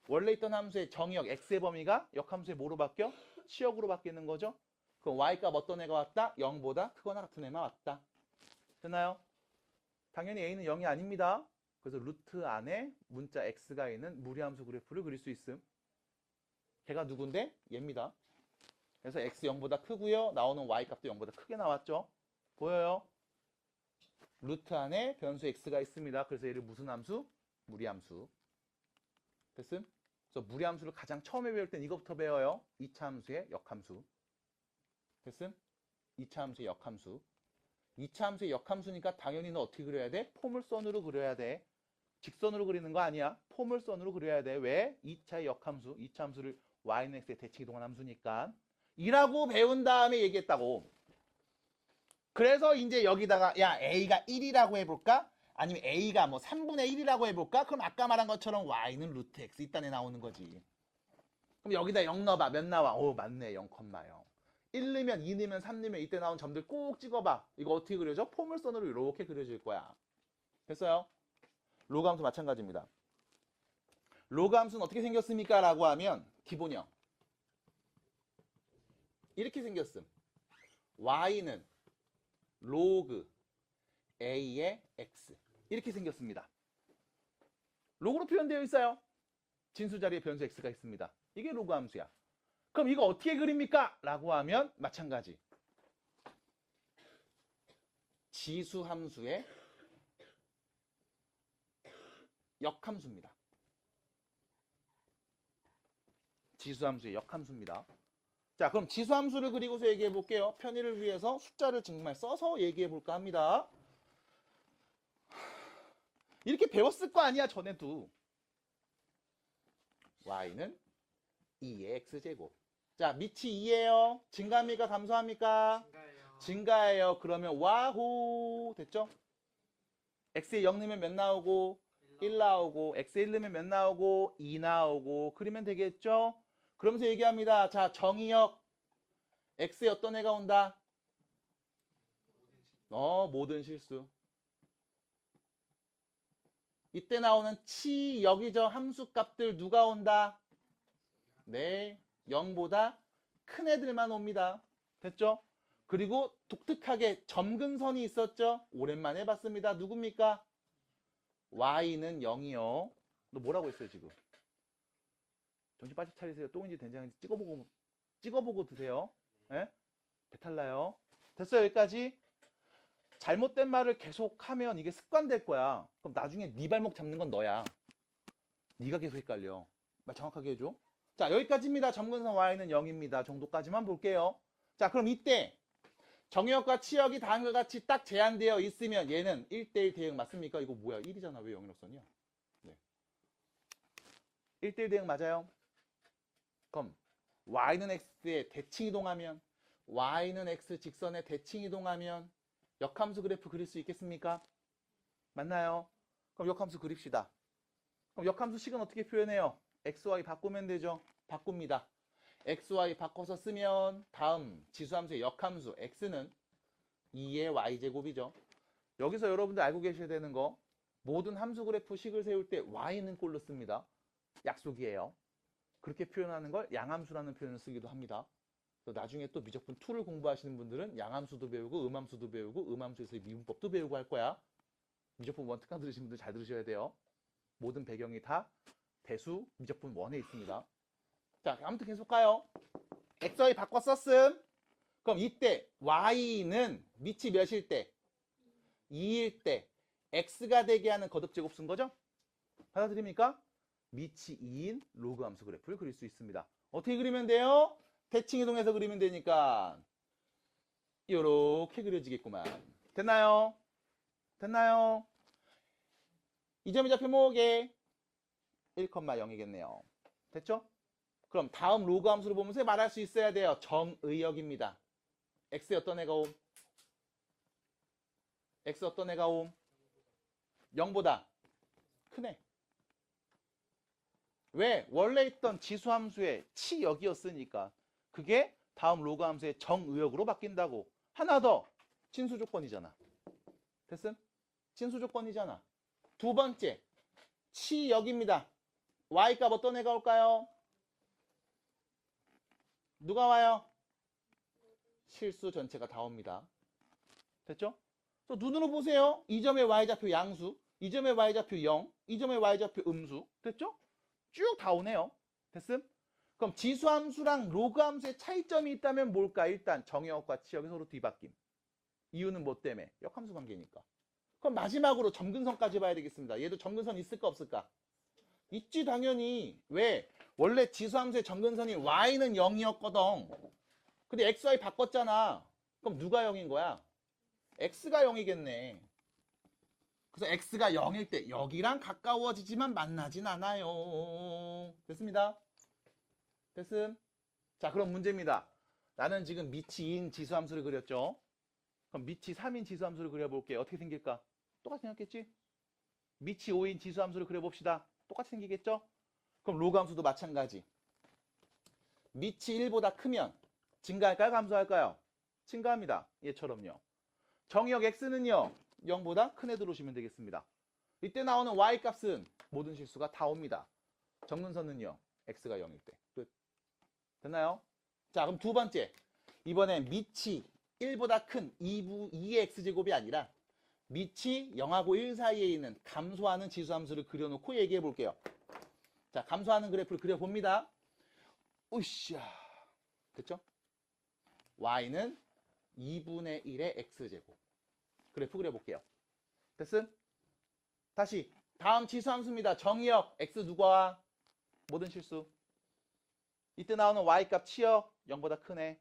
원래 있던 함수의 정의역 x의 범위가 역함수의 뭐로 바뀌어? 치역으로 바뀌는 거죠. 그럼 y값 어떤 애가 왔다? 0보다 크거나 같은 애만 왔다. 됐나요? 당연히 a는 0이 아닙니다. 그래서 루트 안에 문자 x가 있는 무리함수 그래프를 그릴 수 있음. 걔가 누군데? 얘입니다. 그래서 x 0보다 크고요. 나오는 y값도 0보다 크게 나왔죠. 보여요? 루트 안에 변수 x가 있습니다. 그래서 얘를 무슨 함수? 무리함수. 됐음? 그래서 무리함수를 가장 처음에 배울 땐 이것부터 배워요. 2차 함수의 역함수. 됐음? 2차 함수의 역함수. 2차 함수의 역함수니까 당연히 너 어떻게 그려야 돼? 포물선으로 그려야 돼. 직선으로 그리는 거 아니야. 포물선으로 그려야 돼. 왜? 2차의 역함수. 2차 함수를 y는 x에 대칭 이동한 함수니까. 이라고 배운 다음에 얘기했다고. 그래서 이제 여기다가 야 a가 1이라고 해볼까? 아니면 a가 뭐 3분의 1이라고 해볼까? 그럼 아까 말한 것처럼 y는 루트 x 이딴에 나오는 거지. 그럼 여기다 0 넣어봐. 몇 나와? 오 맞네 0,0. 1 넣으면 2 넣으면 3 넣으면 이때 나온 점들 꼭 찍어봐. 이거 어떻게 그려져? 포물선으로 이렇게 그려질 거야. 됐어요? 로그 함수 마찬가지입니다. 로그 함수는 어떻게 생겼습니까? 라고 하면 기본형. 이렇게 생겼음. y는 로그 a의 x. 이렇게 생겼습니다. 로그로 표현되어 있어요. 진수 자리에 변수 x가 있습니다. 이게 로그 함수야. 그럼 이거 어떻게 그립니까? 라고 하면 마찬가지. 지수 함수의 역함수입니다. 지수함수의 역함수입니다. 자, 그럼 지수함수를 그리고서 얘기해 볼게요. 편의를 위해서 숫자를 정말 써서 얘기해 볼까 합니다. 이렇게 배웠을 거 아니야, 전에도. y는 2의 x제곱. 자, 밑이 2예요. 증가합니까? 감소합니까? 증가해요. 그러면 와호. 됐죠? x에 0 넣으면 몇 나오고? 1 나오고. x에 1 넣으면 몇 나오고? 2 나오고. 그러면 되겠죠? 그러면서 얘기합니다. 자, 정의역 x에 어떤 애가 온다? 모든 실수. 이때 나오는 치역이죠. 함수값들 누가 온다? 네, 0보다 큰 애들만 옵니다. 됐죠? 그리고 독특하게 점근선이 있었죠? 오랜만에 봤습니다. 누굽니까? y는 0이요. 너 뭐라고 했어요 지금? 정신 바짝 차리세요. 똥인지 된장인지 찍어보고 드세요. 예? 배탈 나요. 됐어요 여기까지? 잘못된 말을 계속하면 이게 습관될 거야. 그럼 나중에 네 발목 잡는 건 너야. 네가 계속 헷갈려. 말 정확하게 해줘. 자 여기까지입니다. 점근선 y는 0입니다. 정도까지만 볼게요. 자 그럼 이때 정역과 치역이 다음과 같이 딱 제한되어 있으면 얘는 1대1 대응 맞습니까? 이거 뭐야 1이잖아. 왜 0이라고 썼냐? 네. 1대1 대응 맞아요. 그럼 y는 x에 대칭 이동하면 y는 x 직선에 대칭 이동하면 역함수 그래프 그릴 수 있겠습니까? 맞나요? 그럼 역함수 그립시다. 그럼 역함수 식은 어떻게 표현해요? xy 바꾸면 되죠. 바꿉니다. xy 바꿔서 쓰면 다음 지수함수의 역함수 x는 2의 y제곱이죠. 여기서 여러분들 알고 계셔야 되는 거 모든 함수 그래프 식을 세울 때 y는 꼴로 씁니다. 약속이에요. 그렇게 표현하는 걸 양함수라는 표현을 쓰기도 합니다. 나중에 또 미적분 2를 공부하시는 분들은 양함수도 배우고 음함수도 배우고 음함수에서의 미분법도 배우고 할 거야. 미적분 1 특강 들으신 분들 잘 들으셔야 돼요. 모든 배경이 다 대수 미적분 1에 있습니다. 자, 아무튼 계속 가요. xy 바꿔 썼음. 그럼 이때 y는 밑이 몇일 때? 2일 때 x가 되게 하는 거듭제곱 쓴 거죠? 받아들입니까? 밑이 2인 로그 함수 그래프를 그릴 수 있습니다. 어떻게 그리면 돼요? 대칭 이동해서 그리면 되니까 이렇게 그려지겠구만. 됐나요? 됐나요? 이 점이 좌표 뭐게? 1,0이겠네요. 됐죠? 그럼 다음 로그 함수를 보면서 말할 수 있어야 돼요. 정의역입니다. x 어떤 애가 옴? x 어떤 애가 옴? 0보다 크네. 왜? 원래 있던 지수함수의 치역이었으니까 그게 다음 로그 함수의 정의역으로 바뀐다고. 하나 더. 진수조건이잖아. 됐음? 진수조건이잖아. 두 번째. 치역입니다. y값 어떤 애가 올까요? 누가 와요? 실수 전체가 다 옵니다. 됐죠? 또 눈으로 보세요. 이 점의 y좌표 양수, 이 점의 y좌표 0, 이 점의 y좌표 음수. 됐죠? 쭉 다 오네요. 됐음? 그럼 지수함수랑 로그함수의 차이점이 있다면 뭘까? 일단 정의역과 치역이 서로 뒤바뀜. 이유는 뭐 때문에? 역함수 관계니까. 그럼 마지막으로 점근선까지 봐야 되겠습니다. 얘도 점근선 있을까 없을까? 있지 당연히. 왜? 원래 지수함수의 점근선이 y는 0이었거든. 근데 xy 바꿨잖아. 그럼 누가 0인 거야? x가 0이겠네. 그래서 x가 0일 때 여기랑 가까워지지만 만나진 않아요. 됐습니다. 됐음? 자, 그럼 문제입니다. 나는 지금 밑이 2인 지수함수를 그렸죠. 그럼 밑이 3인 지수함수를 그려볼게요. 어떻게 생길까? 똑같이 생겼겠지? 밑이 5인 지수함수를 그려봅시다. 똑같이 생기겠죠? 그럼 로그함수도 마찬가지. 밑이 1보다 크면 증가할까요? 감소할까요? 증가합니다. 얘처럼요. 정의역 x는요. 0보다 큰 애 들어오시면 되겠습니다. 이때 나오는 y값은 모든 실수가 다 옵니다. 정근선은요. x가 0일 때. 끝. 됐나요? 자, 그럼 두 번째. 이번엔 밑이 1보다 큰 2의 x제곱이 아니라 밑이 0하고 1 사이에 있는 감소하는 지수함수를 그려놓고 얘기해 볼게요. 자, 감소하는 그래프를 그려봅니다. 으쌰. 됐죠? y는 2분의 1의 x제곱. 그래프 그려볼게요. 됐음? 다시 다음 지수함수입니다. 정의역 x 누가? 모든 실수. 이때 나오는 y값 치역 0보다 크네.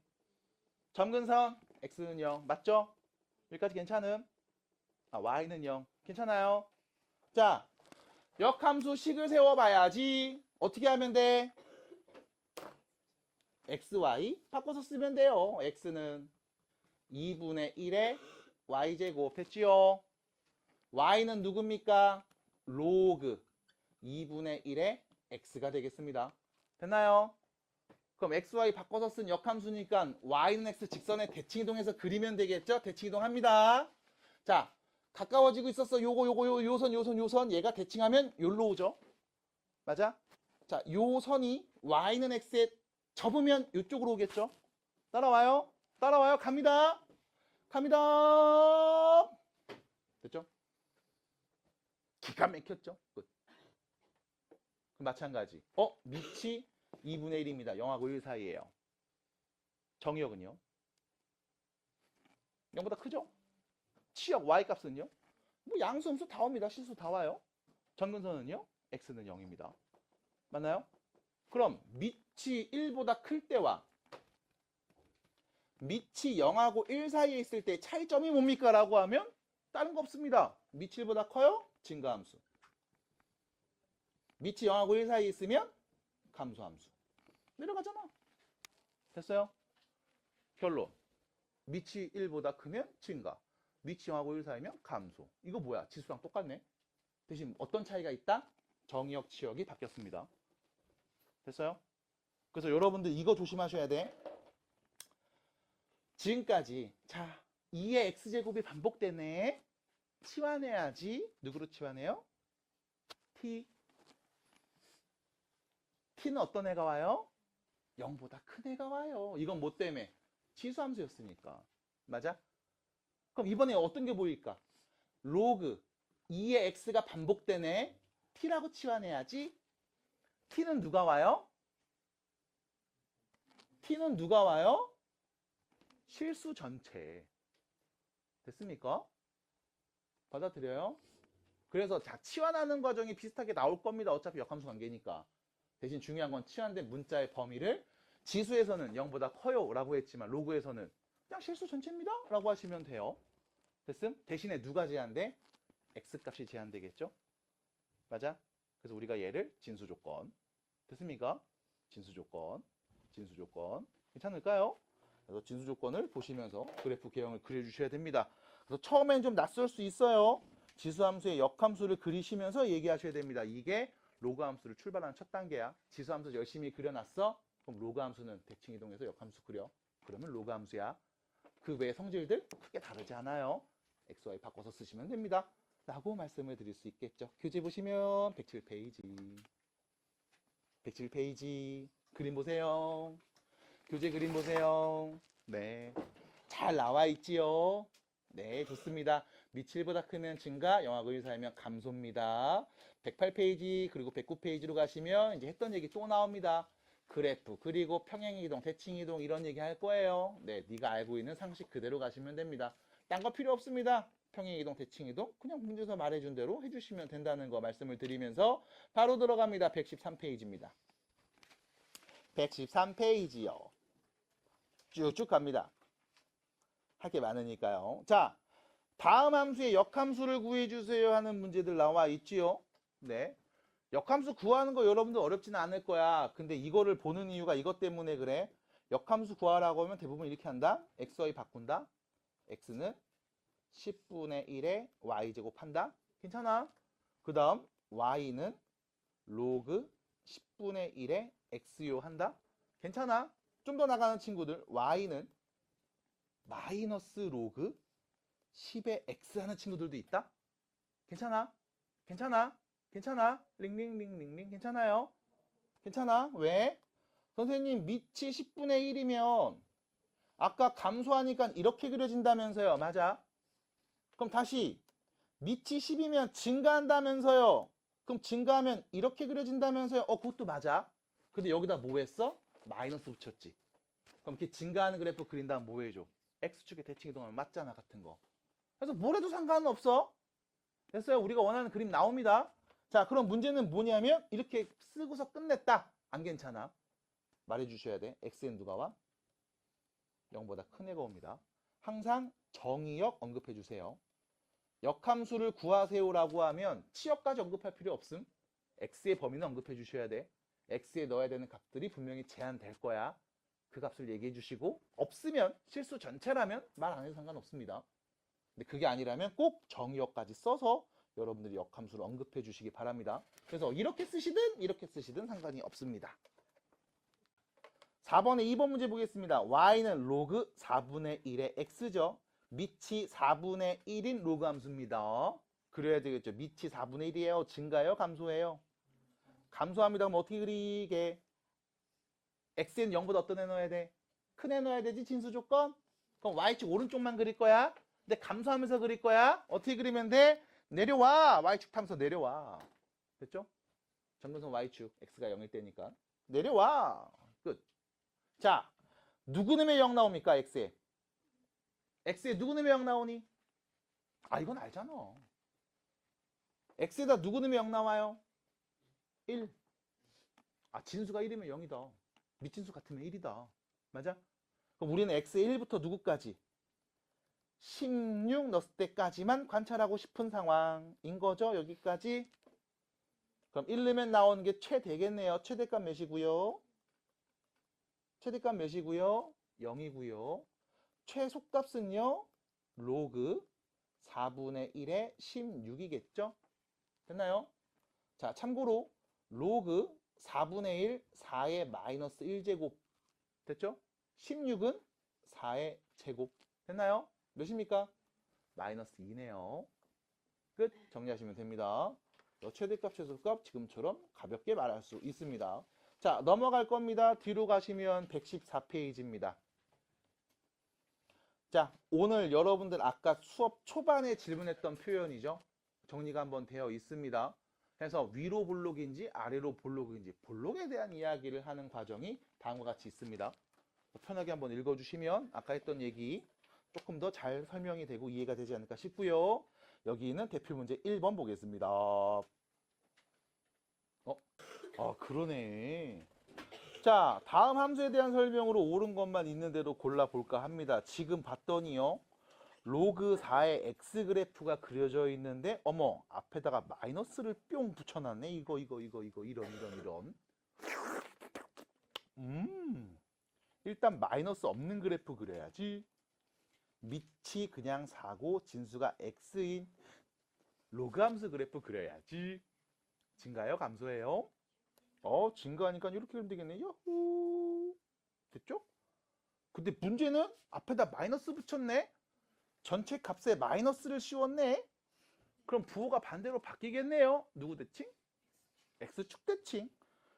점근선 x는 0 맞죠? 여기까지 괜찮음? y는 0 괜찮아요? 자, 역함수 식을 세워봐야지. 어떻게 하면 돼? xy 바꿔서 쓰면 돼요. x는 2분의 1의 y제곱 했지요? y는 누굽니까? 로그 2분의 1의 x가 되겠습니다. 됐나요? 그럼 xy 바꿔서 쓴 역함수니까 y는 x 직선에 대칭이동해서 그리면 되겠죠? 대칭이동합니다. 자, 가까워지고 있었어. 요선 얘가 대칭하면 요로 오죠. 맞아? 자, 요 선이 y는 x에 접으면 요쪽으로 오겠죠? 따라와요? 따라와요? 갑니다. 갑니다. 됐죠? 기가 막혔죠? 끝. 마찬가지. 밑이 2분의 1입니다. 0하고 1 사이에요. 정의역은요? 0보다 크죠? 치역 y값은요? 뭐 양수 음수 다 옵니다. 실수 다 와요. 점근선은요? x는 0입니다. 맞나요? 그럼 밑이 1보다 클 때와 밑이 0하고 1 사이에 있을 때 차이점이 뭡니까? 라고 하면 다른 거 없습니다. 밑이 1보다 커요? 증가함수. 밑이 0하고 1 사이에 있으면 감소함수. 내려가잖아. 됐어요? 결론. 밑이 1보다 크면 증가. 밑이 0하고 1 사이면 감소. 이거 뭐야? 지수랑 똑같네. 대신 어떤 차이가 있다? 정의역, 치역이 바뀌었습니다. 됐어요? 그래서 여러분들 이거 조심하셔야 돼. 지금까지 자 2의 x제곱이 반복되네. 치환해야지. 누구로 치환해요? t. t는 어떤 애가 와요? 0보다 큰 애가 와요. 이건 뭐 때문에? 지수함수였으니까. 맞아? 그럼 이번에 어떤 게 보일까? 로그 2의 x가 반복되네. t라고 치환해야지. t는 누가 와요? t는 누가 와요? 실수 전체. 됐습니까? 받아들여요? 그래서 자, 치환하는 과정이 비슷하게 나올 겁니다. 어차피 역함수 관계니까. 대신 중요한 건 치환된 문자의 범위를 지수에서는 0보다 커요 라고 했지만 로그에서는 그냥 실수 전체입니다 라고 하시면 돼요. 됐음? 대신에 누가 제한돼? x값이 제한되겠죠? 맞아? 그래서 우리가 얘를 진수조건. 됐습니까? 진수조건. 진수조건. 괜찮을까요? 그래서 진수조건을 보시면서 그래프 개형을 그려주셔야 됩니다. 그래서 처음엔 좀 낯설 수 있어요. 지수함수의 역함수를 그리시면서 얘기하셔야 됩니다. 이게 로그함수를 출발하는 첫 단계야. 지수함수 열심히 그려놨어? 그럼 로그함수는 대칭 이동해서 역함수 그려. 그러면 로그함수야. 그 외의 성질들 크게 다르지 않아요. x, y 바꿔서 쓰시면 됩니다. 라고 말씀을 드릴 수 있겠죠. 교재 보시면 107페이지. 107페이지. 그림 보세요. 교재 그림 보세요. 네. 잘 나와 있지요? 네, 좋습니다. 미칠보다 크면 증가, 영하고 1 사이면 감소입니다. 108페이지 그리고 109페이지로 가시면 이제 했던 얘기 또 나옵니다. 그래프 그리고 평행이동, 대칭이동 이런 얘기 할 거예요. 네, 네가 알고 있는 상식 그대로 가시면 됩니다. 딴 거 필요 없습니다. 평행이동, 대칭이동 그냥 문제에서 말해준 대로 해주시면 된다는 거 말씀을 드리면서 바로 들어갑니다. 113페이지입니다. 113페이지요. 쭉쭉 갑니다. 할 게 많으니까요. 자, 다음 함수의 역함수를 구해주세요 하는 문제들 나와 있지요. 네. 역함수 구하는 거 여러분들 어렵지는 않을 거야. 근데 이거를 보는 이유가 이것 때문에 그래. 역함수 구하라고 하면 대부분 이렇게 한다. xy 바꾼다. x는 10분의 1의 y제곱 한다. 괜찮아? 그 다음 y는 로그 10분의 1의 x요 한다. 괜찮아? 좀 더 나가는 친구들 y는 마이너스 로그 10의 x 하는 친구들도 있다? 괜찮아? 괜찮아? 괜찮아? 링링링링링 괜찮아요? 괜찮아? 왜? 선생님 밑이 10분의 1이면 아까 감소하니까 이렇게 그려진다면서요. 맞아? 그럼 다시 밑이 10이면 증가한다면서요. 그럼 증가하면 이렇게 그려진다면서요. 그것도 맞아. 근데 여기다 뭐 했어? 마이너스 붙였지. 그럼 이렇게 증가하는 그래프 그린 다음 뭐 해줘? X축의 대칭 이동하면 맞잖아 같은 거. 그래서 뭘 해도 상관은 없어. 됐어요? 우리가 원하는 그림 나옵니다. 자, 그럼 문제는 뭐냐면 이렇게 쓰고서 끝냈다. 안 괜찮아. 말해주셔야 돼. X는 누가 와? 0보다 큰 애가 옵니다. 항상 정의역 언급해주세요. 역함수를 구하세요라고 하면 치역까지 언급할 필요 없음. X의 범위는 언급해주셔야 돼. X에 넣어야 되는 값들이 분명히 제한될 거야. 그 값을 얘기해 주시고 없으면 실수 전체라면 말 안 해도 상관없습니다. 근데 그게 아니라면 꼭 정의역까지 써서 여러분들이 역함수를 언급해 주시기 바랍니다. 그래서 이렇게 쓰시든 상관이 없습니다. 4번에 2번 문제 보겠습니다. y는 로그 4분의 1의 x죠. 밑이 4분의 1인 로그 함수입니다. 그래야 되겠죠. 밑이 4분의 1이에요. 증가요? 감소해요? 감소합니다. 그럼 어떻게 그리게? x는 0보다 어떤 애 넣어야 돼? 큰 애 넣어야 되지, 진수 조건? 그럼 y축 오른쪽만 그릴 거야. 근데 감소하면서 그릴 거야. 어떻게 그리면 돼? 내려와. y축 타면서 내려와. 됐죠? 점근선 y축, x가 0일 때니까. 내려와. 끝. 자, 누구 넣으면 0 나옵니까, x에? x에 누구 넣으면 0 나오니? 아, 이건 알잖아. x에다 누구 넣으면 0 나와요? 1. 아, 진수가 1이면 0이다. 밑진수 같으면 1이다. 맞아? 그럼 우리는 x의 1부터 누구까지? 16 넣었을 때까지만 관찰하고 싶은 상황인 거죠. 여기까지. 그럼 1 넣으면 나오는 게 최대겠네요. 최대값 몇이고요? 최대값 몇이고요? 0이고요. 최소값은요? 로그 4분의 1의 16이겠죠? 됐나요? 자, 참고로 로그 4분의 1, 4의 마이너스 1제곱 됐죠? 16은 4의 제곱 됐나요? 몇입니까? 마이너스 2네요. 끝. 정리하시면 됩니다. 최대값, 최소값 지금처럼 가볍게 말할 수 있습니다. 자, 넘어갈 겁니다. 뒤로 가시면 114페이지입니다. 자, 오늘 여러분들 아까 수업 초반에 질문했던 표현이죠. 정리가 한번 되어 있습니다. 그래서 위로 볼록인지 아래로 볼록인지 볼록에 대한 이야기를 하는 과정이 다음과 같이 있습니다. 편하게 한번 읽어주시면 아까 했던 얘기 조금 더 잘 설명이 되고 이해가 되지 않을까 싶고요. 여기는 대표 문제 1번 보겠습니다. 그러네. 자, 다음 함수에 대한 설명으로 옳은 것만 있는 대로 골라볼까 합니다. 지금 봤더니요. 로그 4의 x 그래프가 그려져 있는데 어머 앞에다가 마이너스를 뿅 붙여놨네. 이런. 일단 마이너스 없는 그래프 그려야지. 밑이 그냥 4고 진수가 x인 로그 함수 그래프 그려야지. 증가요? 감소해요? 증가하니까 이렇게 그리면 되겠네. 야호. 됐죠? 근데 문제는 앞에다 마이너스 붙였네. 전체 값에 마이너스를 씌웠네. 그럼 부호가 반대로 바뀌겠네요. 누구 대칭? x축 대칭.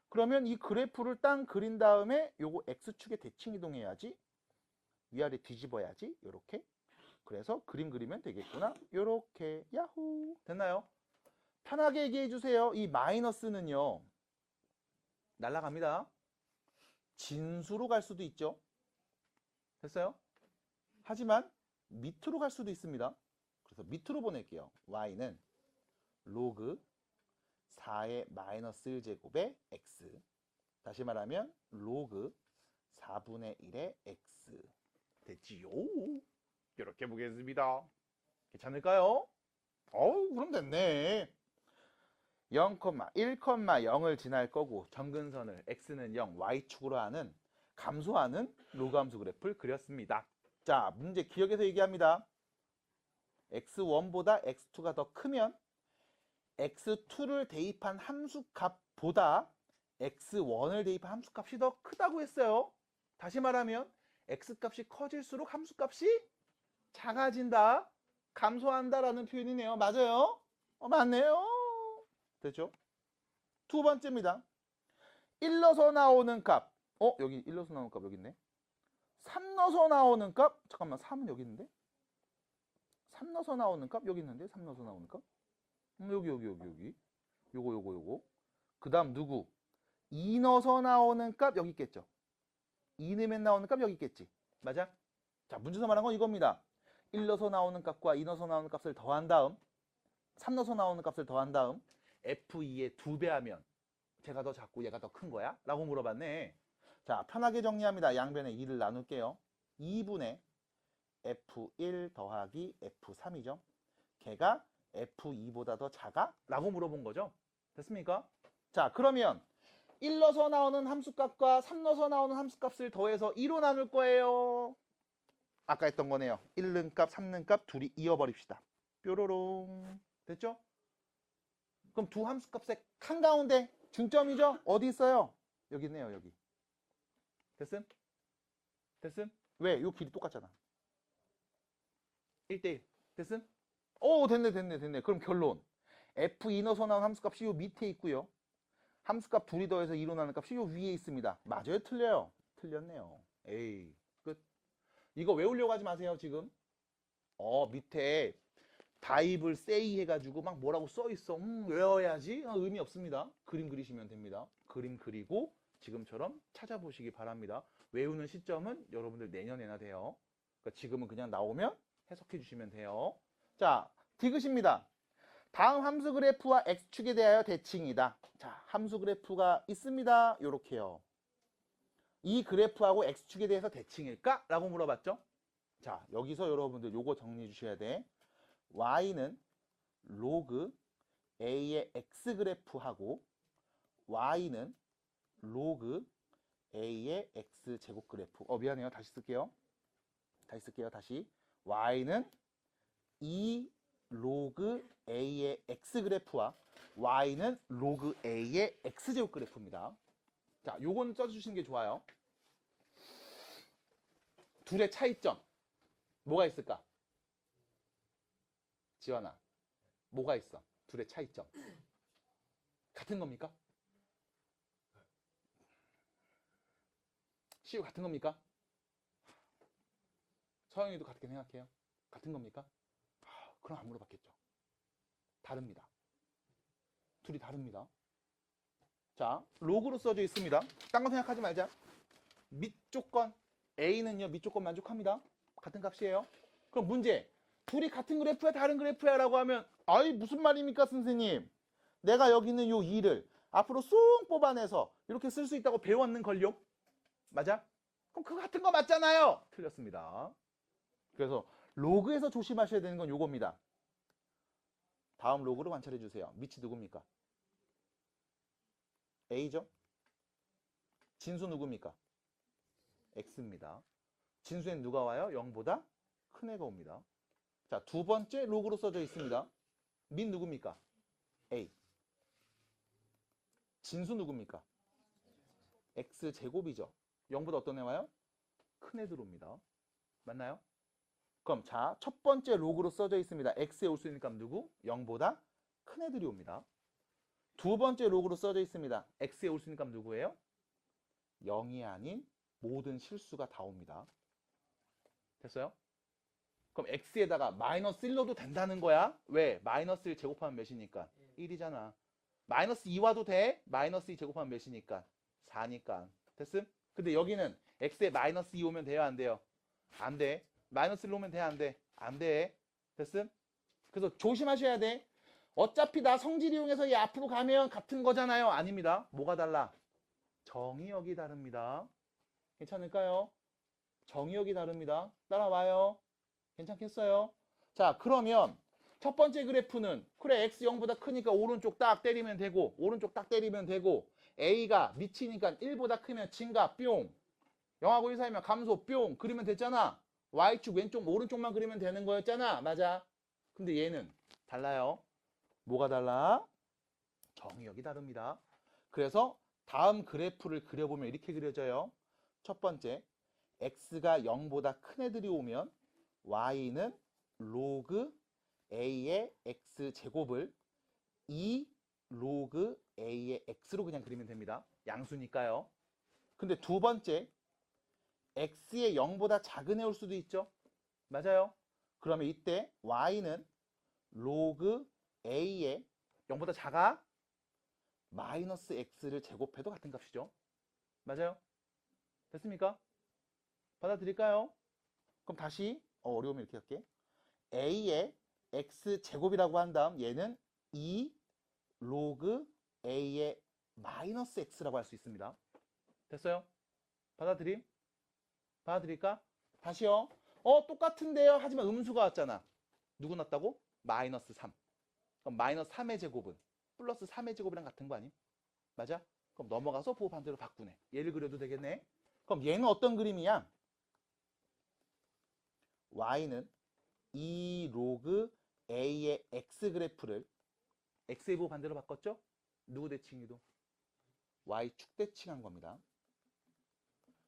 그러면 이 그래프를 딱 그린 다음에 요거 x축에 대칭 이동해야지. 위아래 뒤집어야지. 요렇게. 그래서 그림 그리면 되겠구나. 요렇게. 야호. 됐나요? 편하게 얘기해 주세요. 이 마이너스는요. 날아갑니다. 진수로 갈 수도 있죠. 됐어요? 하지만 밑으로 갈 수도 있습니다. 그래서 밑으로 보낼게요. y는 로그 4의 마이너스 1제곱의 x. 다시 말하면 로그 4분의 1의 x. 됐지요? 이렇게 보겠습니다. 괜찮을까요? 그럼 됐네. 0, 1, 0을 지날 거고 점근선을 x는 0, y축으로 하는 감소하는 로그 함수 그래프를 그렸습니다. 자, 문제 기억해서 얘기합니다. x1보다 x2가 더 크면 x2를 대입한 함수값보다 x1을 대입한 함수값이 더 크다고 했어요. 다시 말하면 x값이 커질수록 함수값이 작아진다, 감소한다라는 표현이네요. 맞아요? 맞네요. 됐죠? 두 번째입니다. 1 넣어서 나오는 값. 여기 1 넣어서 나오는 값 여기 있네. 3 넣어서 나오는 값. 잠깐만, 3은 여기 있는데? 3 넣어서 나오는 값 여기 있는데? 3 넣어서 나오는 값? 여기. 요거. 그 다음 누구? 2 넣어서 나오는 값 여기 있겠죠? 2 넣으면 나오는 값 여기 있겠지? 맞아? 자, 문제에서 말한 건 이겁니다. 1 넣어서 나오는 값과 2 넣어서 나오는 값을 더한 다음 3 넣어서 나오는 값을 더한 다음 F2의 2배 하면 제가 더 작고 얘가 더 큰 거야? 라고 물어봤네. 자, 편하게 정리합니다. 양변에 2를 나눌게요. 2분의 F1 더하기 F3이죠. 걔가 F2보다 더 작아? 라고 물어본 거죠. 됐습니까? 자, 그러면 1 넣어서 나오는 함수값과 3 넣어서 나오는 함수값을 더해서 2로 나눌 거예요. 아까 했던 거네요. 1는 값, 3는 값 둘이 이어버립시다. 뾰로롱. 됐죠? 그럼 두 함수값의 한가운데 중점이죠? 어디 있어요? 여기 있네요. 여기. 됐음? 왜? 요 길이 똑같잖아. 1대1. 됐음? 됐네. 그럼 결론. F2 넣어서 나온 함수값이 요 밑에 있고요. 함수값 둘이 더해서 2로 나눈 값이 요 위에 있습니다. 맞아요? 틀려요? 틀렸네요. 에이, 끝. 이거 외우려고 하지 마세요, 지금. 밑에 다입을 세이 해가지고 막 뭐라고 써있어. 외워야지. 의미 없습니다. 그림 그리시면 됩니다. 그림 그리고 지금처럼 찾아보시기 바랍니다. 외우는 시점은 여러분들 내년에나 돼요. 그러니까 지금은 그냥 나오면 해석해 주시면 돼요. 자, 디귿입니다. 다음 함수 그래프와 x축에 대하여 대칭이다. 자, 함수 그래프가 있습니다. 요렇게요. 이 그래프하고 x축에 대해서 대칭일까? 라고 물어봤죠. 자, 여기서 여러분들 요거 정리해 주셔야 돼. y는 로그 a의 x 그래프하고 y는 로그 a의 x 제곱 그래프. 미안해요. 다시 쓸게요. 다시. y는 이 로그 a의 x 그래프와 y는 로그 a의 x 제곱 그래프입니다. 자, 요건 써주시는 게 좋아요. 둘의 차이점 뭐가 있을까? 지원아, 뭐가 있어? 둘의 차이점. 같은 겁니까? CU 같은 겁니까? 서영이도 같게 생각해요. 같은 겁니까? 그럼 안 물어봤겠죠. 다릅니다. 둘이 다릅니다. 자, 로그로 써져 있습니다. 딴 거 생각하지 말자. 밑조건 A는요, 밑조건 만족합니다. 같은 값이에요. 그럼 문제. 둘이 같은 그래프야, 다른 그래프야 라고 하면, 아이, 무슨 말입니까, 선생님? 내가 여기 있는 요 2를 앞으로 쏙 뽑아내서 이렇게 쓸 수 있다고 배웠는 걸요? 맞아? 그럼 그거 같은 거 맞잖아요. 틀렸습니다. 그래서 로그에서 조심하셔야 되는 건 요겁니다. 다음 로그로 관찰해 주세요. 밑이 누굽니까? A죠? 진수 누굽니까? X입니다. 진수엔 누가 와요? 0보다 큰 애가 옵니다. 자, 두 번째 로그로 써져 있습니다. 밑 누굽니까? A. 진수 누굽니까? X제곱이죠. 0보다 어떤 애 와요? 큰 애 들어옵니다. 맞나요? 그럼 자, 첫 번째 로그로 써져 있습니다. X에 올 수 있는 값 누구? 0보다 큰 애들이 옵니다. 두 번째 로그로 써져 있습니다. X에 올 수 있는 값 누구예요? 0이 아닌 모든 실수가 다 옵니다. 됐어요? 그럼 X에다가 마이너스 1 넣어도 된다는 거야. 왜? 마이너스 1 제곱하면 몇이니까? 1이잖아. 마이너스 2 와도 돼? 마이너스 2 제곱하면 몇이니까? 4니까. 됐음? 근데 여기는 X에 마이너스 2 오면 돼요? 안 돼요? 안 돼. 마이너스 1 오면 돼? 안 돼? 안 돼. 됐음? 그래서 조심하셔야 돼. 어차피 나 성질 이용해서 얘 앞으로 가면 같은 거잖아요. 아닙니다. 뭐가 달라? 정의역이 다릅니다. 괜찮을까요? 정의역이 다릅니다. 따라와요. 괜찮겠어요? 자, 그러면 첫 번째 그래프는 그래 x 0보다 크니까 오른쪽 딱 때리면 되고 오른쪽 딱 때리면 되고 a가 미치니까 1보다 크면 증가 뿅 0하고 1 사이면 감소 뿅 그리면 됐잖아. y축 왼쪽 오른쪽만 그리면 되는 거였잖아. 맞아. 근데 얘는 달라요. 뭐가 달라? 정의역이 다릅니다. 그래서 다음 그래프를 그려보면 이렇게 그려져요. 첫 번째 x가 0보다 큰 애들이 오면 y는 로그 a의 x제곱을 2 로그 a의 x로 그냥 그리면 됩니다. 양수니까요. 근데 두 번째 x의 0보다 작은 애 올 수도 있죠. 맞아요. 그러면 이때 y는 로그 a의 0보다 작아 마이너스 x를 제곱해도 같은 값이죠. 맞아요. 됐습니까? 받아들일까요? 그럼 다시 어려우면 이렇게 할게. a의 x제곱이라고 한 다음 얘는 2 로그 a의 마이너스 x라고 할 수 있습니다. 됐어요? 받아들임? 받아들일까? 다시요. 똑같은데요. 하지만 음수가 왔잖아. 누구 났다고? 마이너스 3. 그럼 마이너스 3의 제곱은 플러스 3의 제곱이랑 같은 거 아님? 맞아? 그럼 넘어가서 보호 반대로 바꾸네. 얘를 그려도 되겠네. 그럼 얘는 어떤 그림이야? y는 2 로그 a의 x 그래프를 x의 보호 반대로 바꿨죠? 누구 대칭이도? y축 대칭한 겁니다.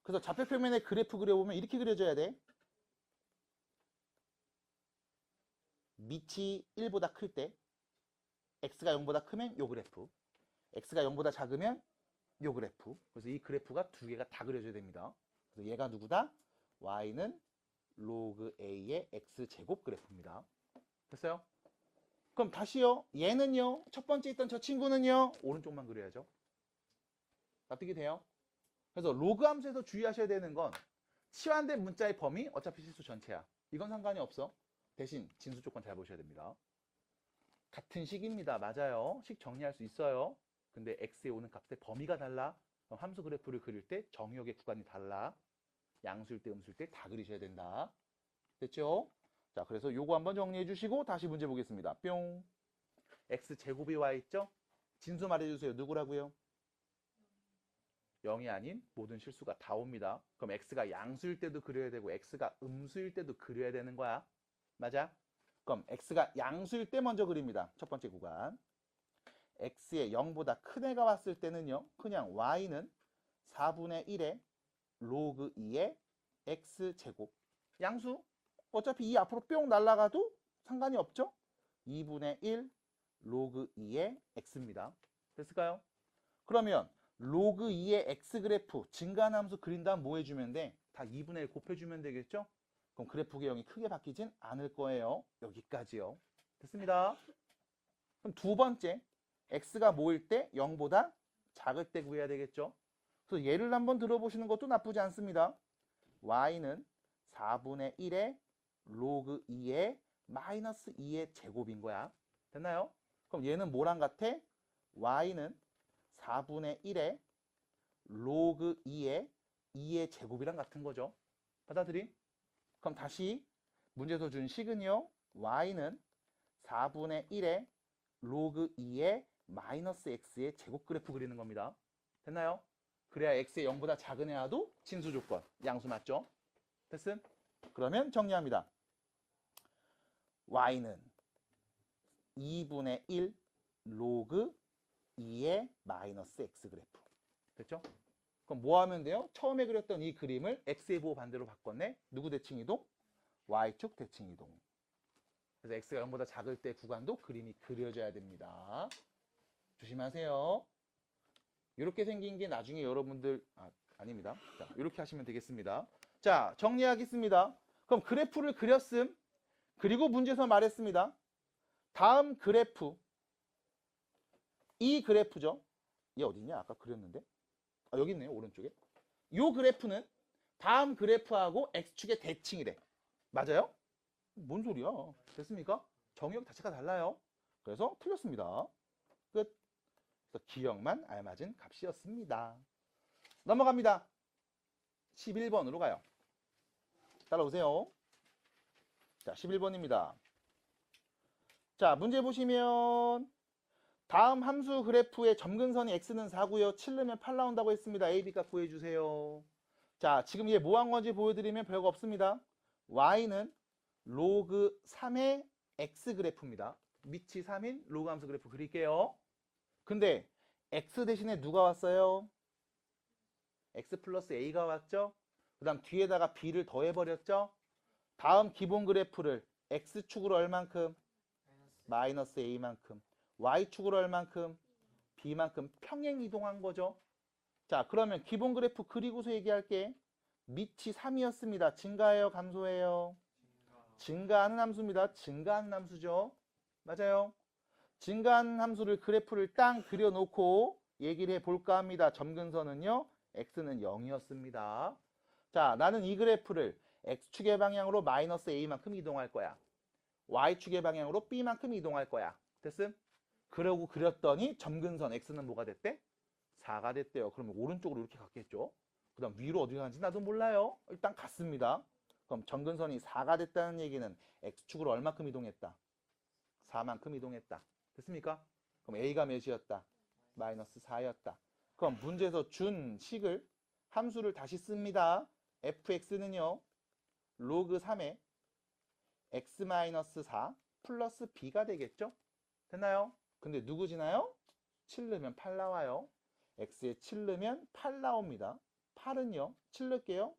그래서 좌표평면의 그래프 그려보면 이렇게 그려져야 돼. 밑이 1보다 클 때 x가 0보다 크면 요 그래프, x가 0보다 작으면 요 그래프. 그래서 이 그래프가 두 개가 다 그려져야 됩니다. 그래서 얘가 누구다? y는 로그 a의 x제곱 그래프입니다. 됐어요? 그럼 다시요. 얘는요. 첫 번째 있던 저 친구는요. 오른쪽만 그려야죠. 납득이 돼요? 그래서 로그 함수에서 주의하셔야 되는 건 치환된 문자의 범위 어차피 실수 전체야. 이건 상관이 없어. 대신 진수 조건 잘 보셔야 됩니다. 같은 식입니다. 맞아요. 식 정리할 수 있어요. 근데 x에 오는 값의 범위가 달라. 그럼 함수 그래프를 그릴 때 정의역의 구간이 달라. 양수일 때 음수일 때 다 그리셔야 된다. 됐죠? 자, 그래서 요거 한번 정리해 주시고 다시 문제 보겠습니다. 뿅. x제곱이 와 있죠? 진수 말해주세요. 누구라고요? 0이 아닌 모든 실수가 다 옵니다. 그럼 x가 양수일 때도 그려야 되고 x가 음수일 때도 그려야 되는 거야. 맞아? 그럼 x가 양수일 때 먼저 그립니다. 첫 번째 구간. x의 0보다 큰 애가 왔을 때는요. 그냥 y는 4분의 1의 로그 2의 x제곱. 양수. 어차피 이 앞으로 뿅 날아가도 상관이 없죠? 2분의 1 로그 2의 x입니다. 됐을까요? 그러면 로그 2의 x 그래프 증가하는 함수 그린 다음 뭐 해주면 돼? 다 2분의 1 곱해주면 되겠죠? 그럼 그래프 개형이 크게 바뀌진 않을 거예요. 여기까지요. 됐습니다. 그럼 두 번째, x가 뭐일 때 0보다 작을 때 구해야 되겠죠? 그래서 예를 한번 들어보시는 것도 나쁘지 않습니다. y는 4분의 1의 로그 2의 마이너스 2의 제곱인 거야. 됐나요? 그럼 얘는 뭐랑 같아? y는 4분의 1의 로그 2의 제곱이랑 같은 거죠. 받아들임? 그럼 다시 문제에서 준 식은요. y는 4분의 1의 로그 2의 마이너스 x의 제곱 그래프 그리는 겁니다. 됐나요? 그래야 x의 0보다 작은 애와도 진수 조건. 양수 맞죠? 됐음? 그러면 정리합니다. y는 2분의 1 로그 2의 마이너스 x 그래프. 됐죠? 그럼 뭐 하면 돼요? 처음에 그렸던 이 그림을 x의 부호 반대로 바꿨네. 누구 대칭 이동? y축 대칭 이동. 그래서 x가 0보다 작을 때 구간도 그림이 그려져야 됩니다. 조심하세요. 이렇게 생긴 게 나중에 여러분들 아닙니다. 자, 이렇게 하시면 되겠습니다. 자, 정리하겠습니다. 그럼 그래프를 그렸음. 그리고 문제에서 말했습니다. 다음 그래프. 이 그래프죠. 얘 어디냐? 아까 그렸는데. 여기 있네요. 오른쪽에. 이 그래프는 다음 그래프하고 x축의 대칭이래. 맞아요? 뭔 소리야? 됐습니까? 정의역 자체가 달라요. 그래서 틀렸습니다. 끝. 그래서 기억만 알맞은 값이었습니다. 넘어갑니다. 11번으로 가요. 따라오세요. 자, 11번입니다. 자, 문제 보시면 다음 함수 그래프의 점근선이 x는 4고요. 7 넣으면 8 나온다고 했습니다. a, b값 구해주세요. 자, 지금 얘 뭐 한 건지 보여드리면 별거 없습니다. y는 로그 3의 x 그래프입니다. 밑이 3인 로그 함수 그래프 그릴게요. 근데 x 대신에 누가 왔어요? x 플러스 a가 왔죠? 그 다음 뒤에다가 b를 더해버렸죠? 다음 기본 그래프를 x축으로 얼만큼? 마이너스 a만큼. y축으로 얼만큼? b만큼 평행 이동한 거죠. 자, 그러면 기본 그래프 그리고서 얘기할게. 밑이 3이었습니다. 증가해요? 감소해요? 증가하는 함수입니다. 증가하는 함수죠. 맞아요. 증가하는 함수를 그래프를 딱 그려놓고 얘기를 해볼까 합니다. 점근선은요. x는 0이었습니다. 자, 나는 이 그래프를 x축의 방향으로 마이너스 a만큼 이동할 거야. y축의 방향으로 b만큼 이동할 거야. 됐음? 그러고 그렸더니 점근선 x는 뭐가 됐대? 4가 됐대요. 그러면 오른쪽으로 이렇게 갔겠죠. 그 다음 위로 어디 가는지 나도 몰라요. 일단 갔습니다. 그럼 점근선이 4가 됐다는 얘기는 x축으로 얼마큼 이동했다? 4만큼 이동했다. 됐습니까? 그럼 a가 몇이었다? 마이너스 4였다. 그럼 문제에서 준 식을 함수를 다시 씁니다. fx는요. 로그 3에 x-4 플러스 b가 되겠죠? 됐나요? 근데 누구 지나요? 7 넣으면 8 나와요. x에 7 넣으면 8 나옵니다. 8은요. 7 넣을게요.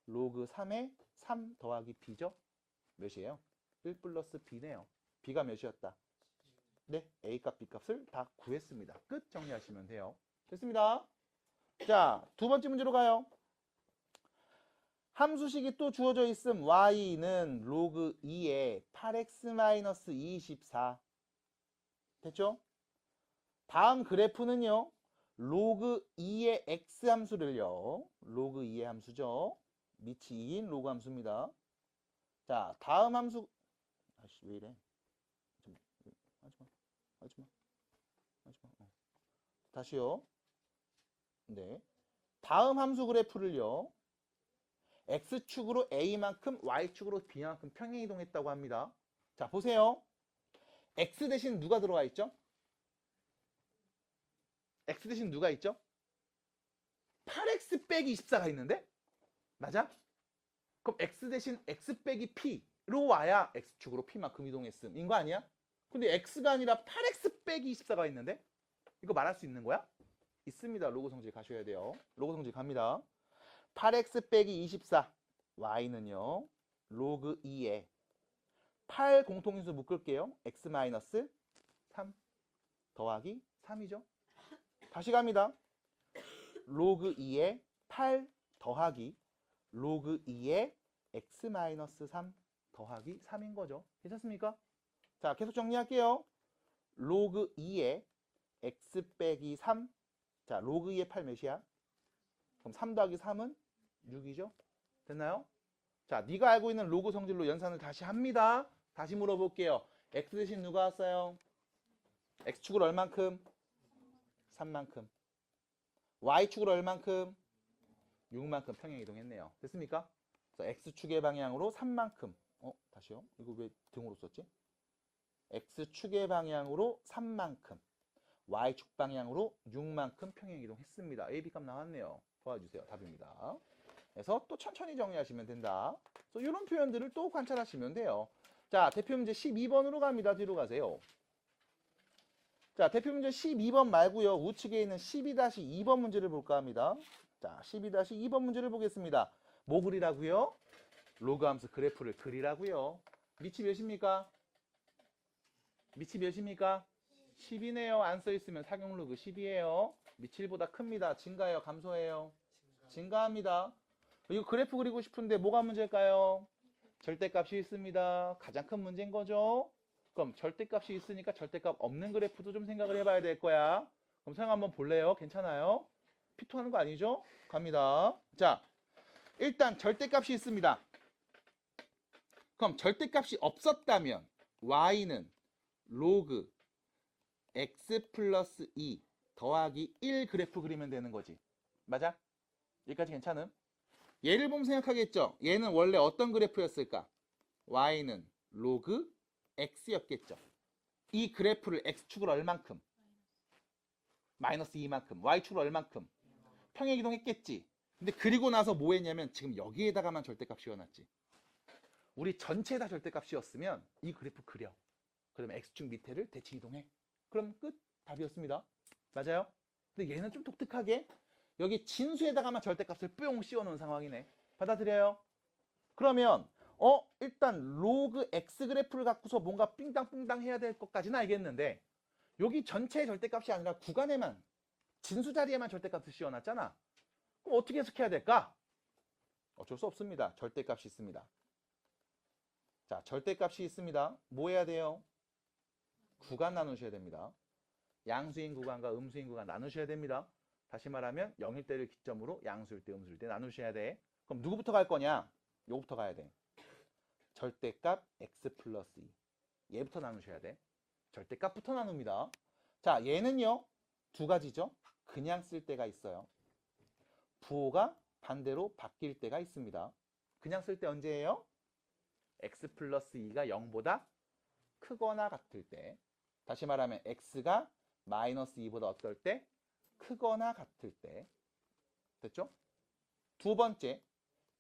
로그 3에 3 더하기 b죠? 몇이에요? 1 플러스 b네요. b가 몇이었다? 네, a값, b값을 다 구했습니다. 끝 정리하시면 돼요. 됐습니다. 자, 두 번째 문제로 가요. 함수식이 또 주어져 있음. y는 로그 2에 8x-24 됐죠? 다음 그래프는요. 로그 2의 x 함수를요. 로그 2의 함수죠. 밑이 2인 로그 함수입니다. 자, 다음 함수 아씨 왜 이래? 하지마. 다시요. 네. 다음 함수 그래프를요. x축으로 a만큼 y축으로 b만큼 평행 이동했다고 합니다. 자, 보세요. x 대신 누가 들어와 있죠? x 대신 누가 있죠? 8x 빼기 24가 있는데? 맞아? 그럼 x 대신 x 빼기 p로 와야 x축으로 p만큼 이동했음. 인 거 아니야? 근데 x가 아니라 8x 빼기 24가 있는데? 이거 말할 수 있는 거야? 있습니다. 로그 성질 가셔야 돼요. 로그 성질 갑니다. 8x 빼기 24 y는요. 로그 2에 8 공통인수 묶을게요. x 마이너스 3 더하기 3이죠. 다시 갑니다. 로그 2에 8 더하기 로그 2에 x 마이너스 3 더하기 3인 거죠. 괜찮습니까? 자, 계속 정리할게요. 로그 2에 x 빼기 3. 자, 로그 2에 8 몇이야? 그럼 3 더하기 3은 6이죠. 됐나요? 자, 네가 알고 있는 로그 성질로 연산을 다시 합니다. 다시 물어볼게요. x 대신 누가 왔어요? x축을 얼만큼? 3만큼. y축을 얼만큼? 6만큼 평행 이동했네요. 됐습니까? 그래서 x축의 방향으로 3만큼. 다시요. 이거 왜 등으로 썼지? x축의 방향으로 3만큼. y축 방향으로 6만큼 평행 이동했습니다. a, b 값 나왔네요. 도와주세요. 답입니다. 그래서 또 천천히 정리하시면 된다. 그래서 이런 표현들을 또 관찰하시면 돼요. 자, 대표 문제 12번으로 갑니다. 뒤로 가세요. 자, 대표 문제 12번 말고요. 우측에 있는 12-2번 문제를 볼까 합니다. 자, 12-2번 문제를 보겠습니다. 뭐 그리라고요? 로그 함수 그래프를 그리라고요. 밑이 몇입니까? 밑이 몇입니까? 10이네요. 안 써있으면 사경 로그 10이에요. 밑이 1보다 큽니다. 증가해요? 감소해요? 증가합니다. 이거 그래프 그리고 싶은데 뭐가 문제일까요? 절대값이 있습니다. 가장 큰 문제인 거죠. 그럼 절대값이 있으니까 절대값 없는 그래프도 좀 생각을 해봐야 될 거야. 그럼 생각 한번 볼래요? 괜찮아요? 피토하는 거 아니죠? 갑니다. 자, 일단 절대값이 있습니다. 그럼 절대값이 없었다면 y는 로그 x 플러스 2 더하기 1 그래프 그리면 되는 거지. 맞아? 여기까지 괜찮음? 얘를 보면 생각하겠죠? 얘는 원래 어떤 그래프였을까? y는 로그 x였겠죠. 이 그래프를 x축을 얼만큼? 마이너스 2만큼. y축을 얼만큼? 평행 이동했겠지. 근데 그리고 나서 뭐 했냐면 지금 여기에다가만 절대값 씌워놨지. 우리 전체에다 절대값 씌웠으면 이 그래프 그려. 그러면 x축 밑에를 대칭 이동해. 그럼 끝. 답이었습니다. 맞아요? 근데 얘는 좀 독특하게 여기 진수에다가만 절대값을 뿅 씌워놓은 상황이네. 받아들여요? 그러면 일단 로그 x 그래프를 갖고서 뭔가 삥땅삥땅 해야 될 것까지는 알겠는데 여기 전체의 절대값이 아니라 구간에만 진수 자리에만 절대값을 씌워놨잖아. 그럼 어떻게 해석해야 될까? 어쩔 수 없습니다. 절대값이 있습니다. 자, 절대값이 있습니다. 뭐 해야 돼요? 구간 나누셔야 됩니다. 양수인 구간과 음수인 구간 나누셔야 됩니다. 다시 말하면 0일 때를 기점으로 양수일 때 음수일 때 나누셔야 돼. 그럼 누구부터 갈 거냐? 요거부터 가야 돼. 절대값 x 플러스 2. 얘부터 나누셔야 돼. 절대값부터 나눕니다. 자, 얘는요. 두 가지죠. 그냥 쓸 때가 있어요. 부호가 반대로 바뀔 때가 있습니다. 그냥 쓸 때 언제예요? x 플러스 2가 0보다 크거나 같을 때. 다시 말하면 x가 마이너스 2보다 어떨 때? 크거나 같을 때. 됐죠? 두 번째,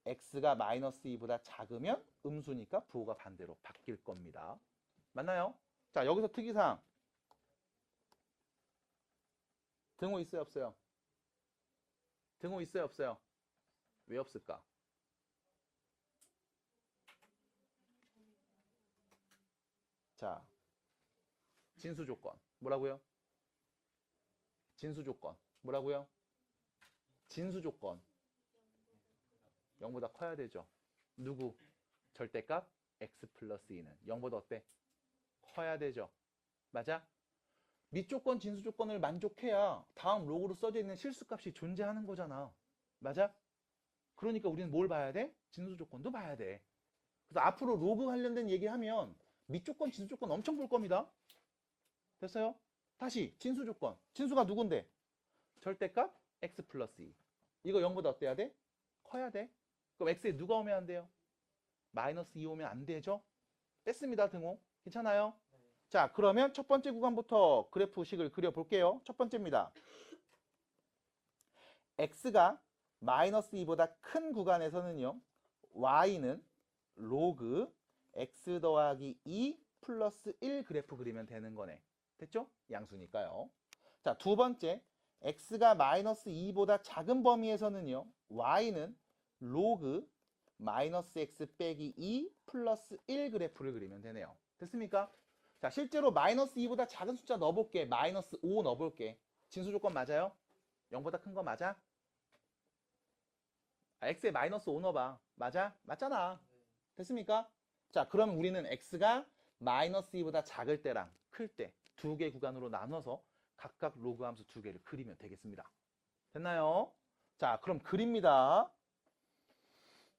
x가 마이너스 2보다 작으면 음수니까 부호가 반대로 바뀔 겁니다. 맞나요? 자, 여기서 특이사항. 등호 있어요, 없어요? 등호 있어요, 없어요? 왜 없을까? 자, 진수 조건. 뭐라고요? 진수 조건. 뭐라고요? 진수 조건. 0보다 커야 되죠. 누구? 절대값 x 플러스 2는 0보다 어때? 커야 되죠. 맞아? 밑조건, 진수조건을 만족해야 다음 로그로 써져 있는 실수값이 존재하는 거잖아. 맞아? 그러니까 우리는 뭘 봐야 돼? 진수조건도 봐야 돼. 그래서 앞으로 로그 관련된 얘기하면 밑조건, 진수조건 엄청 볼 겁니다. 됐어요? 다시 진수조건. 진수가 누군데? 절대값 x 플러스 2. 이거 0보다 어때야 돼? 커야 돼. 그럼 x에 누가 오면 안 돼요? 마이너스 2 오면 안 되죠? 뺐습니다, 등호. 괜찮아요? 자, 그러면 첫 번째 구간부터 그래프식을 그려볼게요. 첫 번째입니다. x가 마이너스 2보다 큰 구간에서는요. y는 로그 x 더하기 2 플러스 1 그래프 그리면 되는 거네. 됐죠? 양수니까요. 자, 두 번째. x가 마이너스 2보다 작은 범위에서는요. y는 로그 마이너스 x 빼기 2 플러스 1 그래프를 그리면 되네요. 됐습니까? 자, 실제로 마이너스 2보다 작은 숫자 넣어볼게. 마이너스 5 넣어볼게. 진수 조건 맞아요? 0보다 큰 거 맞아? x에 마이너스 5 넣어봐. 맞아? 맞잖아. 됐습니까? 자, 그럼 우리는 x가 마이너스 2보다 작을 때랑 클 때 두 개 구간으로 나눠서 각각 로그 함수 두 개를 그리면 되겠습니다. 됐나요? 자, 그럼 그립니다.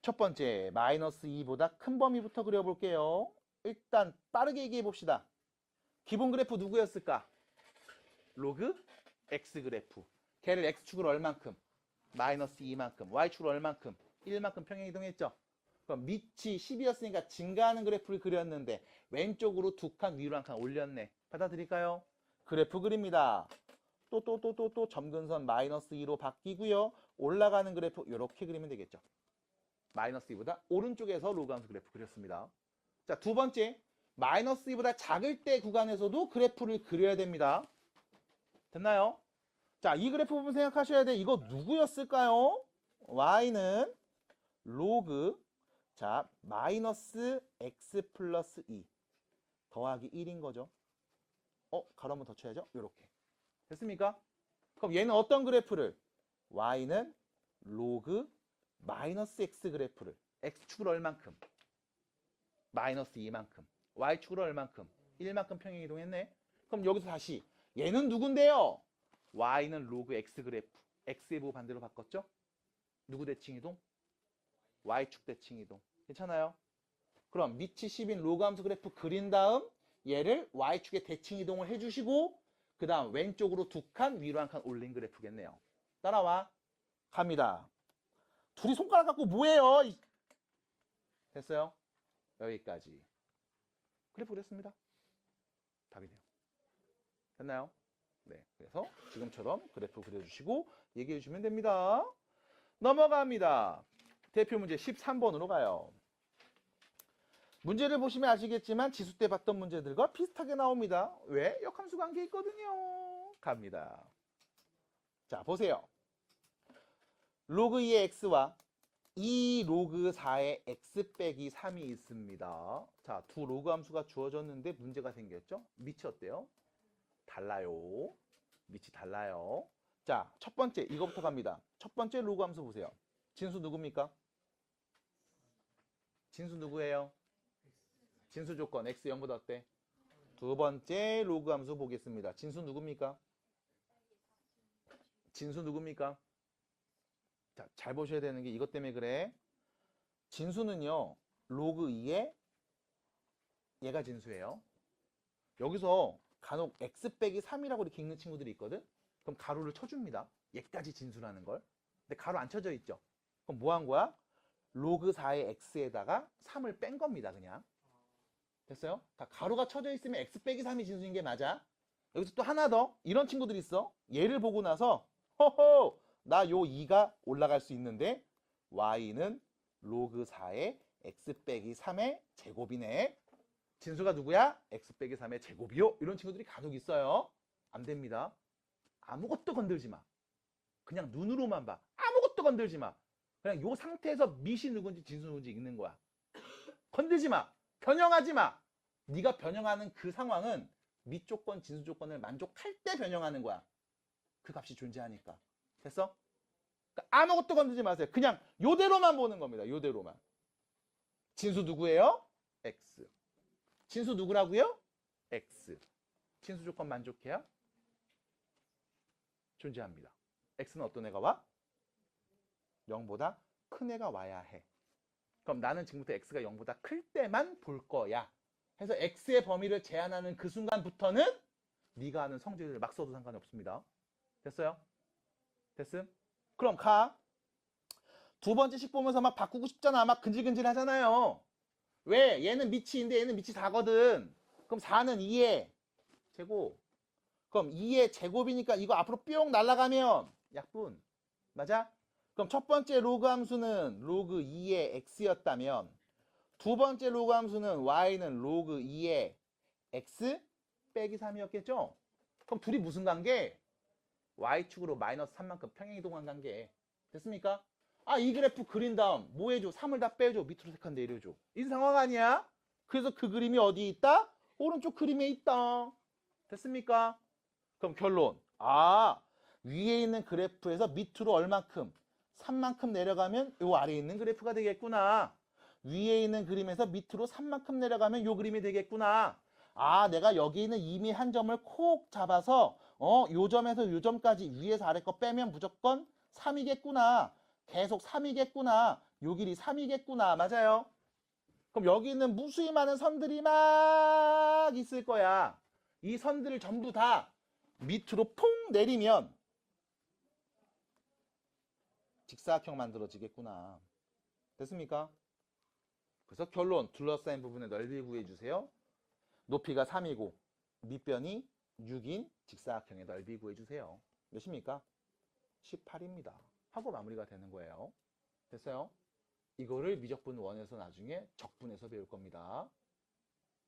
첫 번째, 마이너스 2보다 큰 범위부터 그려볼게요. 일단 빠르게 얘기해 봅시다. 기본 그래프 누구였을까? 로그 x 그래프. 걔를 x축으로 얼만큼? 마이너스 2만큼. y축으로 얼만큼? 1만큼 평행 이동했죠? 그럼 밑이 10이었으니까 증가하는 그래프를 그렸는데 왼쪽으로 두 칸 위로 한 칸 올렸네. 받아들일까요? 그래프 그립니다. 또 점근선 마이너스 2로 바뀌고요. 올라가는 그래프 이렇게 그리면 되겠죠. 마이너스 2보다 오른쪽에서 로그 함수 그래프 그렸습니다. 자, 두 번째, 마이너스 2보다 작을 때 구간에서도 그래프를 그려야 됩니다. 됐나요? 자, 이 그래프 부분 생각하셔야 돼. 이거 누구였을까요? y는 로그, 자, 마이너스 x 플러스 2 더하기 1인 거죠. 가로 한번 더 쳐야죠. 요렇게. 됐습니까? 그럼 얘는 어떤 그래프를? y는 로그 마이너스 x 그래프를 x축으로 얼만큼? 마이너스 2만큼. y축으로 얼만큼? 1만큼 평행 이동했네. 그럼 여기서 다시 얘는 누군데요? y는 로그 x 그래프. x의 부호 반대로 바꿨죠? 누구 대칭 이동? y축 대칭 이동. 괜찮아요? 그럼 밑이 10인 로그 함수 그래프 그린 다음 얘를 y축에 대칭 이동을 해주시고 그 다음 왼쪽으로 두 칸 위로 한 칸 올린 그래프겠네요. 따라와. 갑니다. 둘이 손가락 갖고 뭐해요? 됐어요? 여기까지. 그래프 그렸습니다. 답이네요. 됐나요? 네. 그래서 지금처럼 그래프 그려주시고 얘기해 주시면 됩니다. 넘어갑니다. 대표 문제 13번으로 가요. 문제를 보시면 아시겠지만 지수 때 봤던 문제들과 비슷하게 나옵니다. 왜? 역함수 관계 있거든요. 갑니다. 자, 보세요. 로그 2의 x와 2 로그 4의 x 빼기 3이 있습니다. 자, 두 로그 함수가 주어졌는데 문제가 생겼죠? 밑이 어때요? 달라요. 밑이 달라요. 자, 첫 번째 이거부터 갑니다. 첫 번째 로그 함수 보세요. 진수 누굽니까? 진수 누구예요? 진수 조건 x 0보다 어때? 두 번째 로그 함수 보겠습니다. 진수 누굽니까? 진수 누굽니까? 자, 잘 보셔야 되는 게 이것 때문에 그래. 진수는요. 로그 2에 얘가 진수예요. 여기서 간혹 x 빼기 3이라고 이렇게 읽는 친구들이 있거든. 그럼 가로를 쳐줍니다. 얘까지 진수라는 걸. 근데 가로 안 쳐져 있죠. 그럼 뭐 한 거야? 로그 4의 x에다가 3을 뺀 겁니다. 그냥. 됐어요? 다 가로가 쳐져 있으면 x 빼기 3이 진수인 게 맞아. 여기서 또 하나 더 이런 친구들이 있어. 얘를 보고 나서 호호 나 요 2가 올라갈 수 있는데 y는 로그 4의 x 빼기 3의 제곱이네. 진수가 누구야? x 빼기 3의 제곱이요. 이런 친구들이 간혹 있어요. 안 됩니다. 아무것도 건들지 마. 그냥 눈으로만 봐. 아무것도 건들지 마. 그냥 요 상태에서 밑이 누군지 진수 누군지 읽는 거야. 건들지 마. 변형하지 마. 네가 변형하는 그 상황은 밑 조건, 진수 조건을 만족할 때 변형하는 거야. 그 값이 존재하니까. 됐어? 그러니까 아무것도 건들지 마세요. 그냥 요대로만 보는 겁니다. 요대로만. 진수 누구예요? x. 진수 누구라고요? x. 진수 조건 만족해요? 존재합니다. x는 어떤 애가 와? 0보다 큰 애가 와야 해. 그럼 나는 지금부터 x가 0보다 클 때만 볼 거야. 해서 x의 범위를 제한하는 그 순간부터는 네가 하는 성질을 막 써도 상관이 없습니다. 됐어요? 됐음? 그럼 가. 두 번째 식 보면서 막 바꾸고 싶잖아. 막 근질근질 하잖아요. 왜? 얘는 밑이인데 얘는 밑이 4거든. 그럼 4는 2의 제곱. 그럼 2의 제곱이니까 이거 앞으로 뿅 날아가면 약분. 맞아? 그럼 첫 번째 로그 함수는 로그 2의 x였다면 두 번째 로그 함수는 y는 로그 2의 x 빼기 3이었겠죠? 그럼 둘이 무슨 관계? y축으로 마이너스 3만큼 평행이동한 관계. 됐습니까? 아, 이 그래프 그린 다음 뭐 해줘? 3을 다 빼줘. 밑으로 3칸 내려줘. 이 상황 아니야? 그래서 그 그림이 어디 있다? 오른쪽 그림에 있다. 됐습니까? 그럼 결론. 아, 위에 있는 그래프에서 밑으로 얼만큼? 3만큼 내려가면 요 아래에 있는 그래프가 되겠구나. 위에 있는 그림에서 밑으로 3만큼 내려가면 요 그림이 되겠구나. 아, 내가 여기 있는 이미 한 점을 콕 잡아서 요 점에서 요 점까지 위에서 아래 거 빼면 무조건 3이겠구나. 계속 3이겠구나. 요 길이 3이겠구나. 맞아요? 그럼 여기 있는 무수히 많은 선들이 막 있을 거야. 이 선들을 전부 다 밑으로 퐁 내리면 직사각형 만들어지겠구나. 됐습니까? 그래서 결론, 둘러싸인 부분의 넓이 구해주세요. 높이가 3이고 밑변이 6인 직사각형의 넓이 구해주세요. 몇입니까? 18입니다. 하고 마무리가 되는 거예요. 됐어요? 이거를 미적분 1에서 나중에 적분에서 배울 겁니다.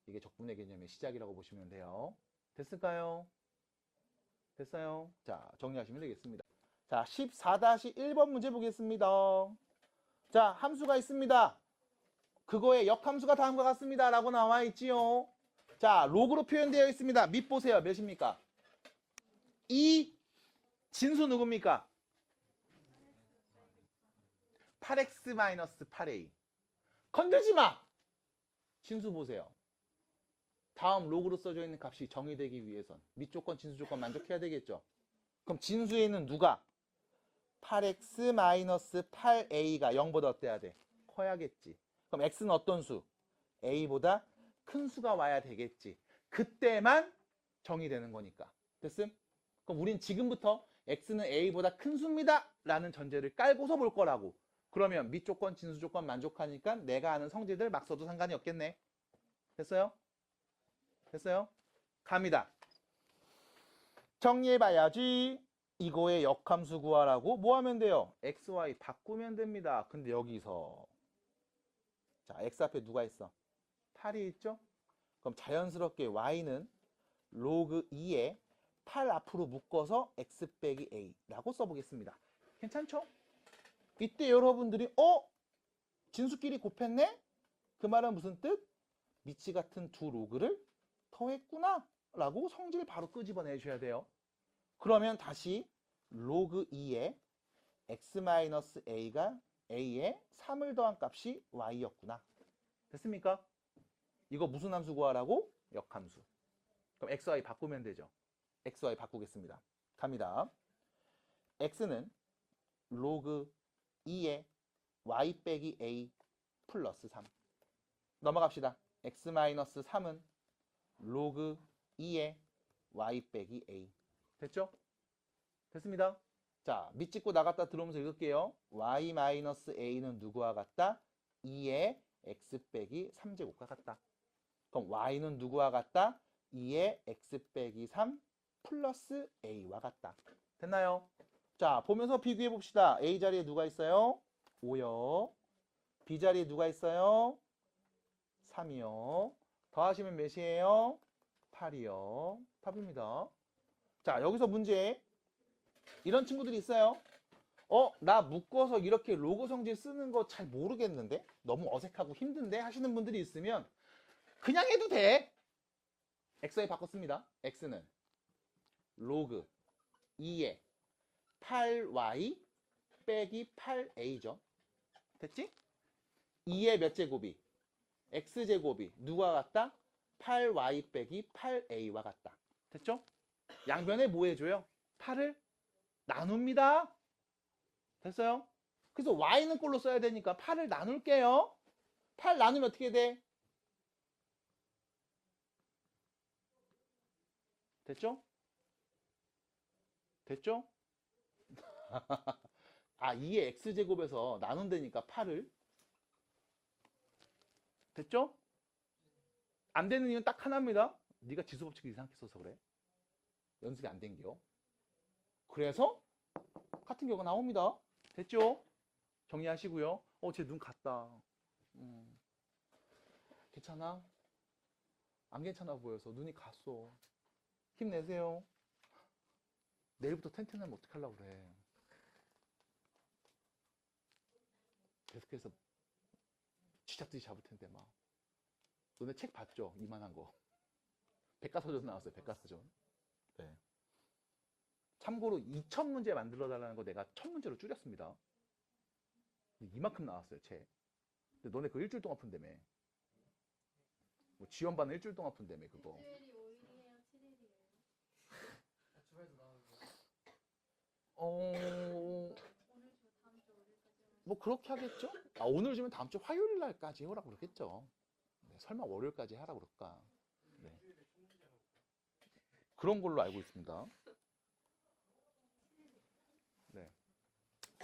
이게 적분의 개념의 시작이라고 보시면 돼요. 됐을까요? 됐어요? 자, 정리하시면 되겠습니다. 자, 14-1번 문제 보겠습니다. 자, 함수가 있습니다. 그거의 역함수가 다음과 같습니다. 라고 나와 있지요. 자, 로그로 표현되어 있습니다. 밑 보세요. 몇입니까? 이 진수 누굽니까? 8x-8a. 건들지 마! 진수 보세요. 다음 로그로 써져 있는 값이 정의되기 위해선 밑 조건, 진수 조건 만족해야 되겠죠. 그럼 진수에 있는 누가? 8x-8a가 0보다 어때야 돼? 커야겠지. 그럼 x는 어떤 수? a보다 큰 수가 와야 되겠지. 그때만 정의되는 거니까. 됐음? 그럼 우린 지금부터 x는 a보다 큰 수입니다 라는 전제를 깔고서 볼 거라고. 그러면 밑 조건, 진수 조건 만족하니까 내가 아는 성질들 막 써도 상관이 없겠네. 됐어요? 됐어요? 갑니다. 정리해봐야지. 이거의 역함수 구하라고 뭐 하면 돼요? x, y 바꾸면 됩니다. 근데 여기서 자, x 앞에 누가 있어? 8이 있죠? 그럼 자연스럽게 y는 로그 2에 8 앞으로 묶어서 x 빼기 a라고 써보겠습니다. 괜찮죠? 이때 여러분들이 진수끼리 곱했네? 그 말은 무슨 뜻? 미치 같은 두 로그를 더했구나 라고 성질 바로 끄집어내셔야 돼요. 그러면 다시 로그 2에 x-a가 a에 3을 더한 값이 y였구나. 됐습니까? 이거 무슨 함수 구하라고? 역함수. 그럼 x, y 바꾸면 되죠. x, y 바꾸겠습니다. 갑니다. x는 로그 2에 y 빼기 a 플러스 3. 넘어갑시다. x-3은 로그 2에 y 빼기 a. 됐죠? 됐습니다. 자, 밑 짚고 나갔다 들어오면서 읽을게요. y-a는 누구와 같다? 2의 x 빼기 3제곱과 같다. 그럼 y는 누구와 같다? 2의 x 빼기 3 플러스 a와 같다. 됐나요? 자, 보면서 비교해 봅시다. a 자리에 누가 있어요? 5요. b 자리에 누가 있어요? 3이요. 더하시면 몇이에요? 8이요. 답입니다. 자, 여기서 문제. 이런 친구들이 있어요. 나 묶어서 이렇게 로그 성질 쓰는 거 잘 모르겠는데? 너무 어색하고 힘든데? 하시는 분들이 있으면 그냥 해도 돼. x에 바꿨습니다. x는 로그 2에 8y 빼기 8a죠. 됐지? 2의 몇 제곱이? x제곱이 누가 같다? 8y 빼기 8a와 같다. 됐죠? 양변에 뭐 해줘요? 8을 나눕니다. 됐어요? 그래서 y는 꼴로 써야 되니까 8을 나눌게요. 8 나누면 어떻게 돼? 됐죠? 됐죠? 아, 2의 x제곱에서 나눈다니까 8을. 됐죠? 안 되는 이유는 딱 하나입니다. 네가 지수법칙을 이상하게 써서 그래. 연습이 안 된겨. 그래서 같은 경우가 나옵니다. 됐죠? 정리하시고요. 쟤 눈 갔다. 괜찮아? 안 괜찮아 보여서 눈이 갔어. 힘내세요. 내일부터 텐트내면 어떡하려고 그래. 계속해서 쥐잡듯이 잡을 텐데 막. 너네 책 봤죠? 이만한 거. 백과사전 나왔어요. 백과사전. 네. 참고로 2000문제 만들어 달라는 거 내가 1000문제로 줄였습니다. 이만큼 나왔어요, 책. 근데 너네 그거 일주일 동안 푼다며. 뭐 지원반은 일주일 동안 푼다며, 그거. 일주일이 5일이에요, 7일이에요. 주말에도 나오는데. 오늘 주 다음 주 월요일까지. 뭐 그렇게 하겠죠? 아, 오늘 주면 다음 주 화요일 날까지 해오라고 그러겠죠. 네, 설마 월요일까지 하라고 그럴까? 네. 그런 걸로 알고 있습니다. 네.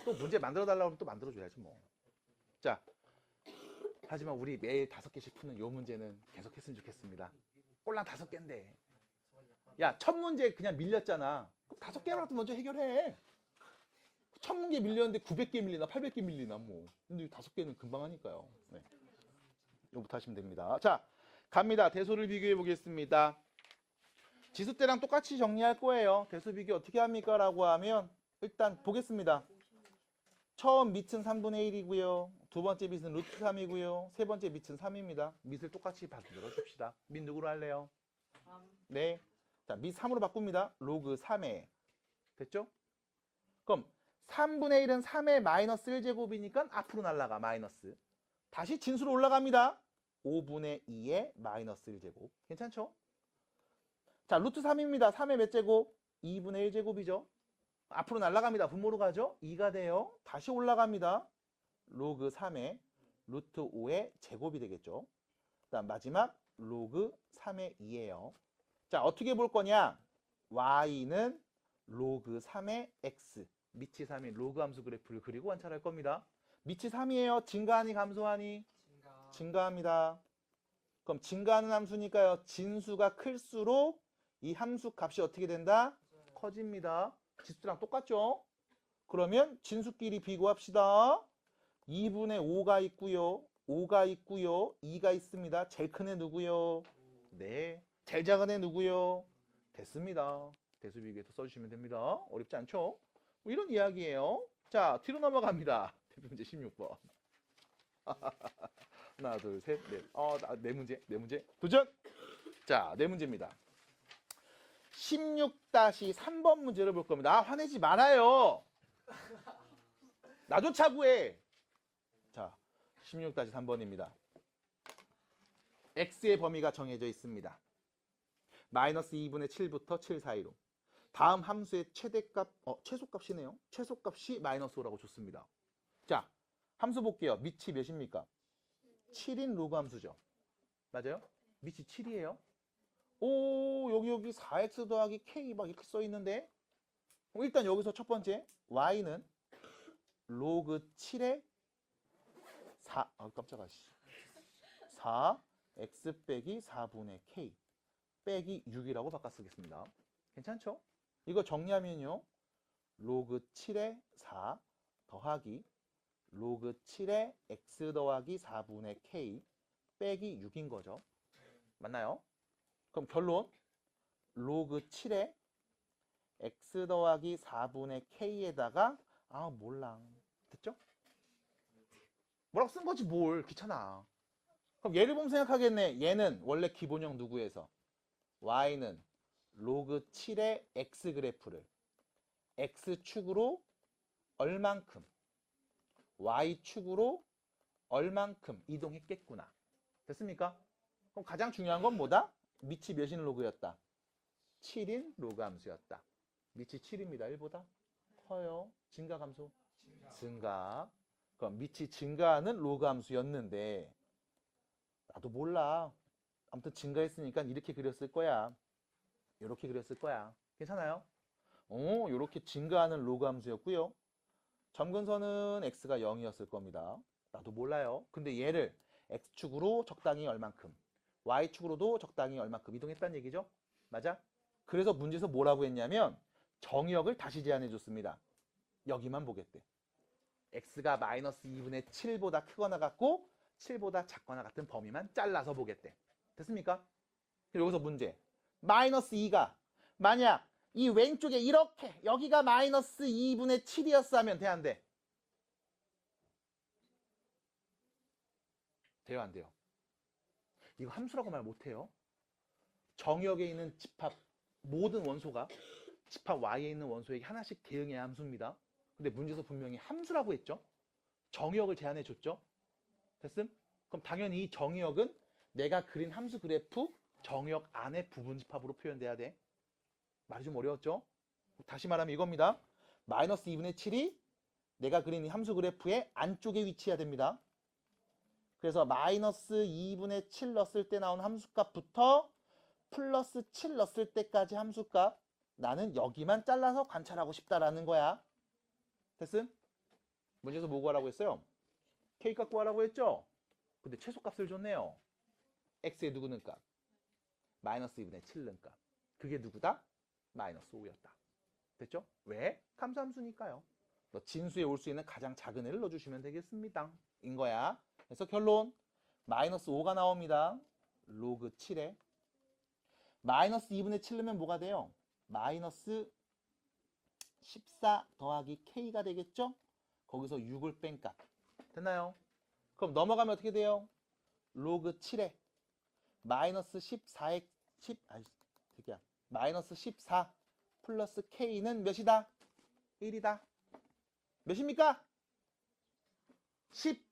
또 문제 만들어 달라고 하면 또 만들어줘야지 뭐. 자, 하지만 우리 매일 5개씩 푸는 요 문제는 계속 했으면 좋겠습니다. 꼴랑 5개인데. 야, 첫 문제 그냥 밀렸잖아. 5개라도 먼저 해결해. 첫 문제 밀렸는데 900개 밀리나 800개 밀리나 뭐. 근데 5개는 금방 하니까요. 네. 이거부터 하시면 됩니다. 자, 갑니다. 대소를 비교해 보겠습니다. 지수대랑 똑같이 정리할 거예요. 대소 비교 어떻게 합니까? 라고 하면 일단 보겠습니다. 처음 밑은 3분의 1이고요. 두 번째 밑은 루트 3이고요. 세 번째 밑은 3입니다. 밑을 똑같이 바꾸어 줍시다. 밑 누구로 할래요? 3. 네. 자, 밑 3으로 바꿉니다. 로그 3에. 됐죠? 그럼 3분의 1은 3의 마이너스 1제곱이니까 앞으로 날라가 마이너스. 다시 진수로 올라갑니다. 5분의 2의 마이너스 1제곱. 괜찮죠? 자, 루트 3입니다. 3의 몇 제곱? 2분의 1제곱이죠. 앞으로 날아갑니다. 분모로 가죠. 2가 돼요. 다시 올라갑니다. 로그 3의 루트 5의 제곱이 되겠죠. 그다음 마지막 로그 3의 2예요. 자, 어떻게 볼 거냐? y는 로그 3의 x, 밑이 3인 로그 함수 그래프를 그리고 관찰할 겁니다. 밑이 3이에요. 증가하니 감소하니? 증가합니다. 그럼 증가하는 함수니까요. 진수가 클수록 이 함수 값이 어떻게 된다? 커집니다. 지수랑 똑같죠? 그러면 진수끼리 비교합시다. 2분의 5가 있고요. 5가 있고요. 2가 있습니다. 제일 큰 애 누구요? 네. 제일 작은 애 누구요? 됐습니다. 대수 비교해서 써주시면 됩니다. 어렵지 않죠? 뭐 이런 이야기예요. 자, 뒤로 넘어갑니다. 대표 문제 16번. 하나, 둘, 셋, 넷. 네 문제. 도전! 자, 네 문제입니다. 16-3번 문제를 볼 겁니다. 아, 화내지 말아요. 나조차 구해. 자, 16-3번입니다. x의 범위가 정해져 있습니다. 마이너스 2분의 7부터 7 사이로. 다음 함수의 최대값, 최소값이네요. 최소값이 마이너스 5라고 줬습니다. 자, 함수 볼게요. 밑이 몇입니까? 7인 로그 함수죠. 맞아요? 밑이 7이에요. 오, 여기 4x 더하기 k 막 이렇게 써 있는데, 그럼 일단 여기서 첫 번째 y는 로그 7의 4, 깜짝아, 4x 빼기 4분의 k 빼기 6이라고 바꿔 쓰겠습니다. 괜찮죠? 이거 정리하면요, 로그 7의 4 더하기 로그 7의 x 더하기 4분의 k 빼기 6인 거죠. 맞나요? 그럼 결론, 로그 7의 x 더하기 4분의 k에다가 몰라. 됐죠? 뭐라고 쓴 거지 뭘. 귀찮아. 그럼 얘를 보면 생각하겠네. 얘는 원래 기본형 누구에서? y는 로그 7의 x 그래프를 x축으로 얼만큼, y축으로 얼만큼 이동했겠구나. 됐습니까? 그럼 가장 중요한 건 뭐다? 밑이 몇인 로그였다? 7인 로그 함수였다. 밑이 7입니다. 1보다 커요. 증가 감소? 증가. 그럼 밑이 증가하는 로그 함수였는데 나도 몰라. 아무튼 증가했으니까 이렇게 그렸을 거야. 이렇게 그렸을 거야. 괜찮아요? 이렇게 증가하는 로그 함수였고요. 점근선은 x가 0이었을 겁니다. 나도 몰라요. 근데 얘를 x축으로 적당히 얼만큼, y축으로도 적당히 얼만큼 이동했다는 얘기죠. 맞아? 그래서 문제에서 뭐라고 했냐면 정의역을 다시 제안해 줬습니다. 여기만 보겠대. x가 마이너스 2분의 7보다 크거나 같고 7보다 작거나 같은 범위만 잘라서 보겠대. 됐습니까? 여기서 문제. 마이너스 2가 만약 이 왼쪽에 이렇게 여기가 마이너스 2분의 7이었어 하면 돼, 안 돼? 돼요, 안 돼요? 이거 함수라고 말 못해요. 정의역에 있는 집합 모든 원소가 집합 Y에 있는 원소에게 하나씩 대응해야 함수입니다. 근데 문제에서 분명히 함수라고 했죠. 정의역을 제안해 줬죠. 됐음? 그럼 당연히 이 정의역은 내가 그린 함수 그래프 정의역 안에 부분 집합으로 표현돼야 돼. 말이 좀 어려웠죠? 다시 말하면 이겁니다. 마이너스 2분의 7이 내가 그린 이 함수 그래프의 안쪽에 위치해야 됩니다. 그래서 마이너스 2분의 7 넣었을 때 나온 함수값부터 플러스 7 넣었을 때까지 함수값 나는 여기만 잘라서 관찰하고 싶다라는 거야. 됐음? 문제에서 뭐 구하라고 했어요? K값 구하라고 했죠? 근데 최소값을 줬네요. X의 누구는 값? 마이너스 2분의 7는 값. 그게 누구다? 마이너스 5였다. 됐죠? 왜? 감소함수니까요. 진수에 올 수 있는 가장 작은 애를 넣어주시면 되겠습니다. 인 거야. 그래서 결론 마이너스 5가 나옵니다. 로그 7에 마이너스 2분의 7 넣으면 뭐가 돼요? 마이너스 14 더하기 K가 되겠죠? 거기서 6을 뺀 값. 됐나요? 그럼 넘어가면 어떻게 돼요? 로그 7에 마이너스 14에 10, 되게야. 마이너스 14 플러스 K는 몇이다? 1이다. 몇입니까? 10.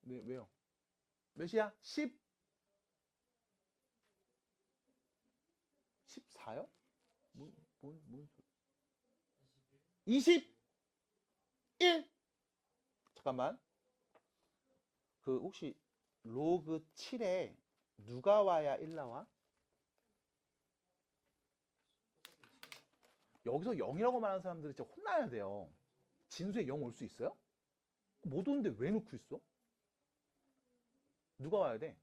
왜요? 몇이야? 10? 14요? 뭔 21? 잠깐만. 그 혹시 로그 7에 누가 와야 1 나와? 여기서 0이라고 말하는 사람들이 진짜 혼나야 돼요. 진수에 0 올 수 있어요? 못 오는데 왜 놓고 있어? 누가 와야 돼?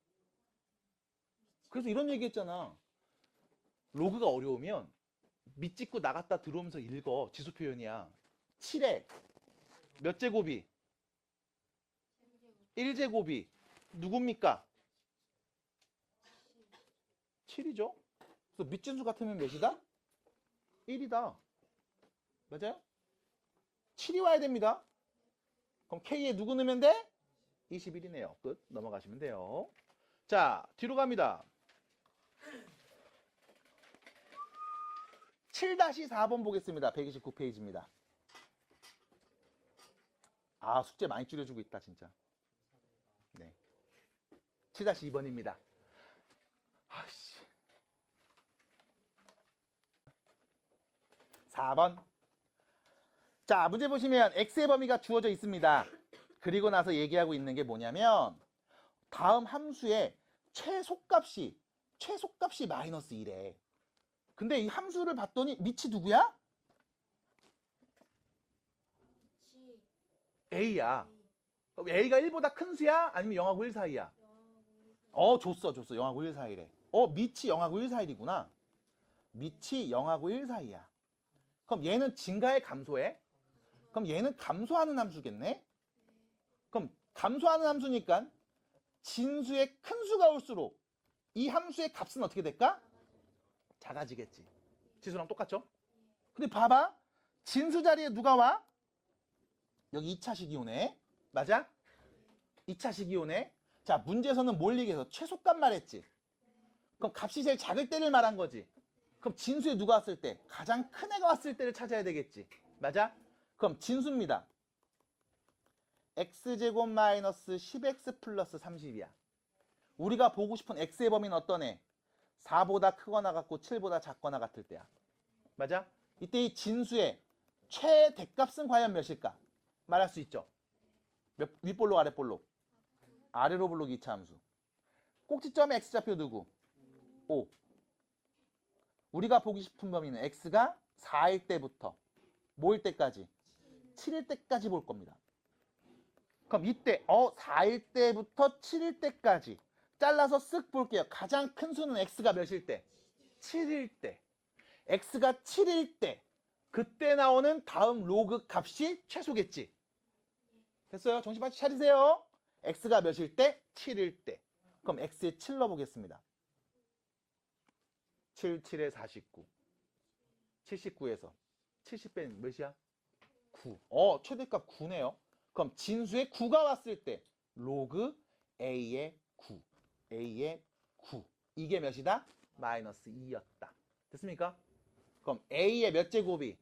그래서 이런 얘기 했잖아. 로그가 어려우면 밑 찍고 나갔다 들어오면서 읽어. 지수 표현이야. 7에 몇 제곱이? 1제곱이 누굽니까? 7이죠? 그래서 밑진수 같으면 몇이다? 1이다. 맞아요? 7이 와야 됩니다. 그럼 K에 누구 넣으면 돼? 21이네요. 끝. 넘어가시면 돼요. 자, 뒤로 갑니다. 7-4번 보겠습니다. 129페이지입니다. 아, 숙제 많이 줄여주고 있다, 진짜. 네. 7-2번입니다. 아씨. 4번. 자, 문제 보시면 x의 범위가 주어져 있습니다. 그리고 나서 얘기하고 있는 게 뭐냐면 다음 함수의 최소값이 마이너스 1에. 근데 이 함수를 봤더니 밑이 누구야? A야. 그럼 A가 1보다 큰 수야? 아니면 0하고 1 사이야? 줬어. 0하고 1 사이래. 밑이 0하고 1 사이구나. 밑이 0하고 1 사이야. 그럼 얘는 증가해, 감소해? 그럼 얘는 감소하는 함수겠네? 그럼 감소하는 함수니까 진수에 큰 수가 올수록 이 함수의 값은 어떻게 될까? 작아지겠지. 지수랑 똑같죠? 근데 봐봐. 진수 자리에 누가 와? 여기 2차식이 오네. 맞아? 2차식이 오네. 자, 문제에서는 뭘 얘기해서 최소값 말했지. 그럼 값이 제일 작을 때를 말한 거지. 그럼 진수에 누가 왔을 때? 가장 큰 애가 왔을 때를 찾아야 되겠지. 맞아? 그럼 진수입니다. x제곱 마이너스 10x 플러스 30이야. 우리가 보고 싶은 x의 범위는 어떤 애? 4보다 크거나 같고 7보다 작거나 같을 때야. 맞아? 이때 이 진수의 최대값은 과연 몇일까? 말할 수 있죠. 윗볼록 아랫볼록? 아래로 볼록 2차 함수. 꼭지점에 x좌표 누구? 5. 우리가 보기 싶은 범위는 x가 4일 때부터 뭐일 때까지? 7일 때까지 볼 겁니다. 그럼 이때 4일 때부터 7일 때까지 잘라서 쓱 볼게요. 가장 큰 수는 x가 몇일 때? 7일 때. x가 7일 때. 그때 나오는 다음 로그 값이 최소겠지. 됐어요? 정신 바짝 차리세요. x가 몇일 때? 7일 때. 그럼 x에 7 넣어보겠습니다. 7, 7에 49. 79에서 70 빼면 몇이야? 9. 최대값 9네요. 그럼 진수의 9가 왔을 때 로그 a의 9. a의 9. 이게 몇이다? 마이너스 2였다. 됐습니까? 그럼 a의 몇 제곱이?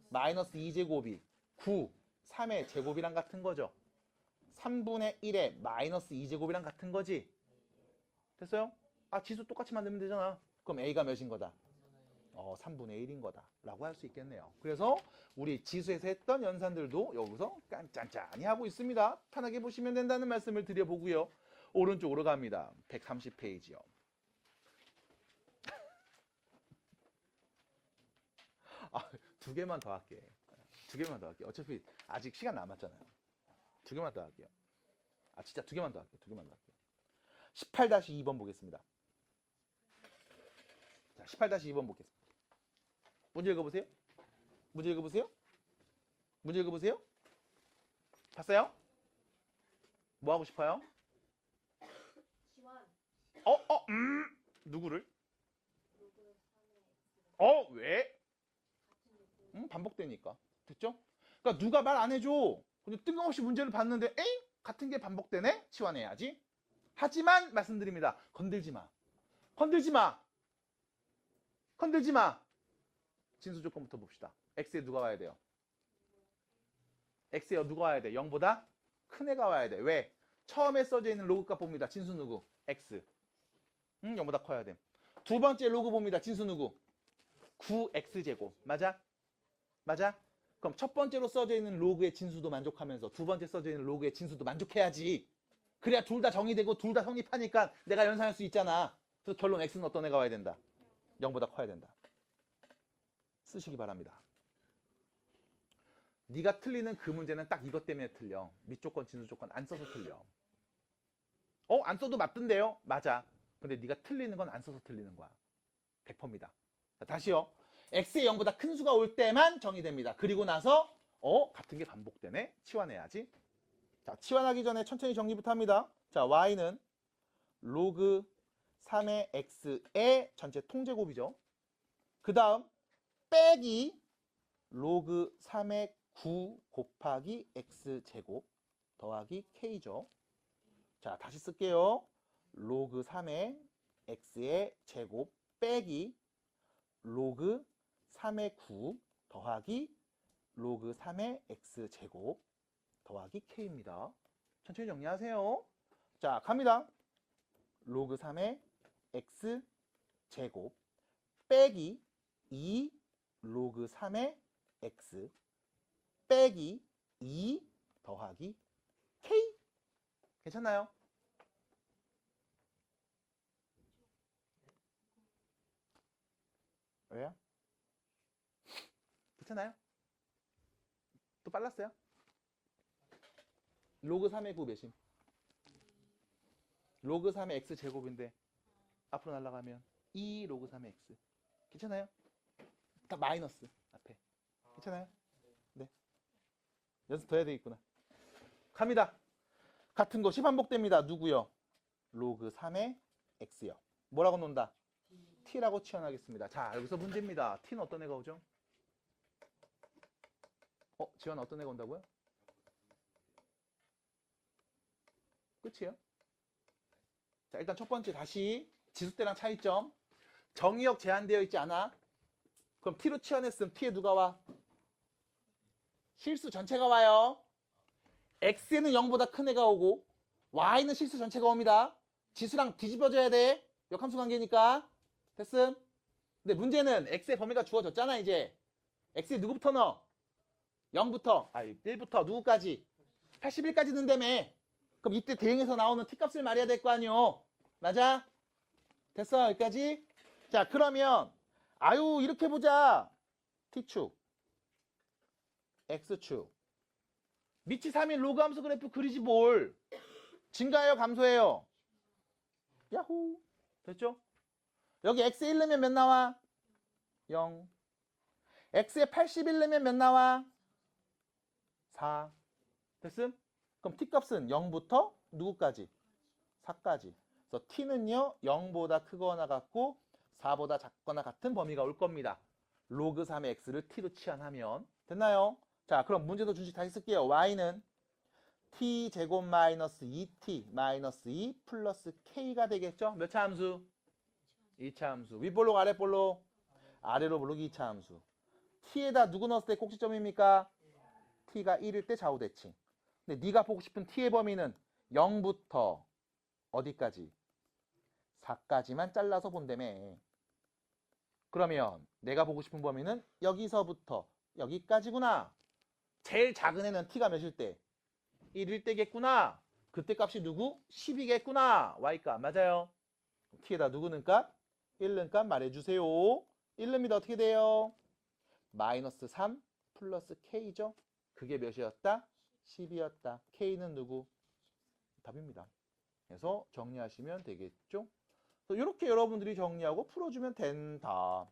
마이너스 2제곱이 9, 3의 제곱이랑 같은 거죠. 3분의 1의 마이너스 2제곱이랑 같은 거지. 됐어요? 아, 지수 똑같이 만들면 되잖아. 그럼 a가 몇인 거다? 3분의 1인 거다 라고 할 수 있겠네요. 그래서 우리 지수에서 했던 연산들도 여기서 짠짠짠히 하고 있습니다. 편하게 보시면 된다는 말씀을 드려보고요. 오른쪽으로 갑니다. 130페이지요. 아, 2개만 더 할게. 2개만 더 할게. 어차피 아직 시간 남았잖아요. 2개만 더 할게요. 아, 진짜 2개만 더 할게요. 2개만 더 할게요. 18-2번 보겠습니다. 자, 18-2번 보겠습니다. 문제 읽어보세요. 문제 읽어보세요. 문제 읽어보세요. 봤어요? 뭐 하고 싶어요? 지원. 누구를? 로그 3의 왜? 같은 로그. 반복되니까. 됐죠? 그러니까 누가 말 안 해줘. 그냥 뜬금없이 문제를 봤는데, 에잉? 같은 게 반복되네? 치환해야지. 하지만 말씀드립니다. 건들지 마. 건들지 마. 건들지 마. 진수 조건부터 봅시다. x에 누가 와야 돼요? x에 누가 와야 돼? 0보다 큰 애가 와야 돼. 왜? 처음에 써져 있는 로그 값 봅니다. 진수 누구? x. 0보다 커야 돼. 두 번째 로그 봅니다. 진수 누구? 9x제곱. 맞아? 맞아? 그럼 첫 번째로 써져 있는 로그의 진수도 만족하면서 두 번째 써져 있는 로그의 진수도 만족해야지. 그래야 둘 다 정의되고 둘 다 성립하니까 내가 연산할 수 있잖아. 그래서 결론 x는 어떤 애가 와야 된다? 0보다 커야 된다. 쓰시기 바랍니다. 네가 틀리는 그 문제는 딱 이것 때문에 틀려. 밑조건, 진수조건 안 써서 틀려. 안 써도 맞던데요? 맞아. 근데 네가 틀리는 건 안 써서 틀리는 거야. 100%입니다. 자, 다시요. x의 0보다 큰 수가 올 때만 정의됩니다. 그리고 나서 같은 게 반복되네. 치환해야지. 자, 치환하기 전에 천천히 정리부터 합니다. 자, y는 로그 3의 x의 전체 통제곱이죠. 그 다음 빼기 로그 3의 9 곱하기 x제곱 더하기 k죠. 자, 다시 쓸게요. 로그 3의 x의 제곱 빼기 로그 3의 9 더하기 로그 3의 x제곱 더하기 k입니다. 천천히 정리하세요. 자, 갑니다. 로그 3의 x제곱 빼기 2 로그 3의 x 빼기 2 더하기 k. 괜찮나요? 왜요? 괜찮아요? 또 빨랐어요? 로그 3의 9 몇임? 로그 3의 x 제곱인데 앞으로 날아가면 2 로그 3의 x. 괜찮아요? 다 마이너스 앞에. 괜찮아요? 네. 연습 더 해야 되겠구나. 갑니다. 같은 것이 반복됩니다. 누구요? 로그 3의 x요. 뭐라고 논다? t라고 치환하겠습니다. 자, 여기서 문제입니다. t는 어떤 애가 오죠? 지환 어떤 애가 온다고요? 끝이에요? 자, 일단 첫 번째 다시 지수대랑 차이점. 정의역 제한되어 있지 않아? 그럼 t로 치환했으면 t에 누가 와? 실수 전체가 와요. x에는 0보다 큰 애가 오고 y는 실수 전체가 옵니다. 지수랑 뒤집어져야 돼. 역함수 관계니까. 됐음? 근데 문제는 x의 범위가 주어졌잖아 이제. x에 누구부터 넣어? 0부터 1부터 누구까지? 81까지 넣는다며. 그럼 이때 대응해서 나오는 t값을 말해야 될 거 아니요. 맞아? 됐어 여기까지? 자, 그러면 이렇게 보자. t축 x축 밑이 3인 로그 함수 그래프 그리지 뭘. 증가해요 감소해요? 야호. 됐죠? 여기 x에 1 넣으면 몇 나와? 0. x에 81 넣으면 몇 나와? 4. 됐음? 그럼 t값은 0부터 누구까지? 4까지. 그래서 t는요 0보다 크거나 같고 4보다 작거나 같은 범위가 올 겁니다. 로그 3의 x를 t로 치환하면. 됐나요? 자, 그럼 문제도 준식 다시 쓸게요. y는 t 제곱 마이너스 2t 마이너스 2 플러스 k가 되겠죠? 몇 차 함수? 2차 함수. 윗볼록 아랫볼록? 아래로 볼록 2차 함수. t에다 누구 넣었을 때 꼭지점입니까? t가 1일 때 좌우 대칭. 근데 네가 보고 싶은 t의 범위는 0부터 어디까지? 4까지만 잘라서 본다며. 그러면 내가 보고 싶은 범위는 여기서부터 여기까지구나. 제일 작은 애는 t가 몇일 때? 1일 때겠구나. 그때 값이 누구? 10이겠구나. y값 맞아요. t에다 누구 넣은 값? 1 넣은 값 말해주세요. 1 넣습니다. 어떻게 돼요? 마이너스 3 플러스 k죠. 그게 몇이었다? 10이었다. k는 누구? 답입니다. 그래서 정리하시면 되겠죠. 이렇게 여러분들이 정리하고 풀어주면 된다.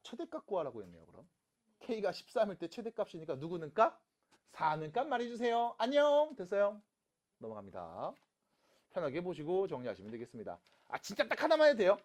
최대값 구하라고 했네요. 그럼 k가 13일 때 최대값이니까 누구는 값? 4는 값 말해주세요. 안녕. 됐어요? 넘어갑니다. 편하게 보시고 정리하시면 되겠습니다. 진짜 딱 하나만 해도 돼요.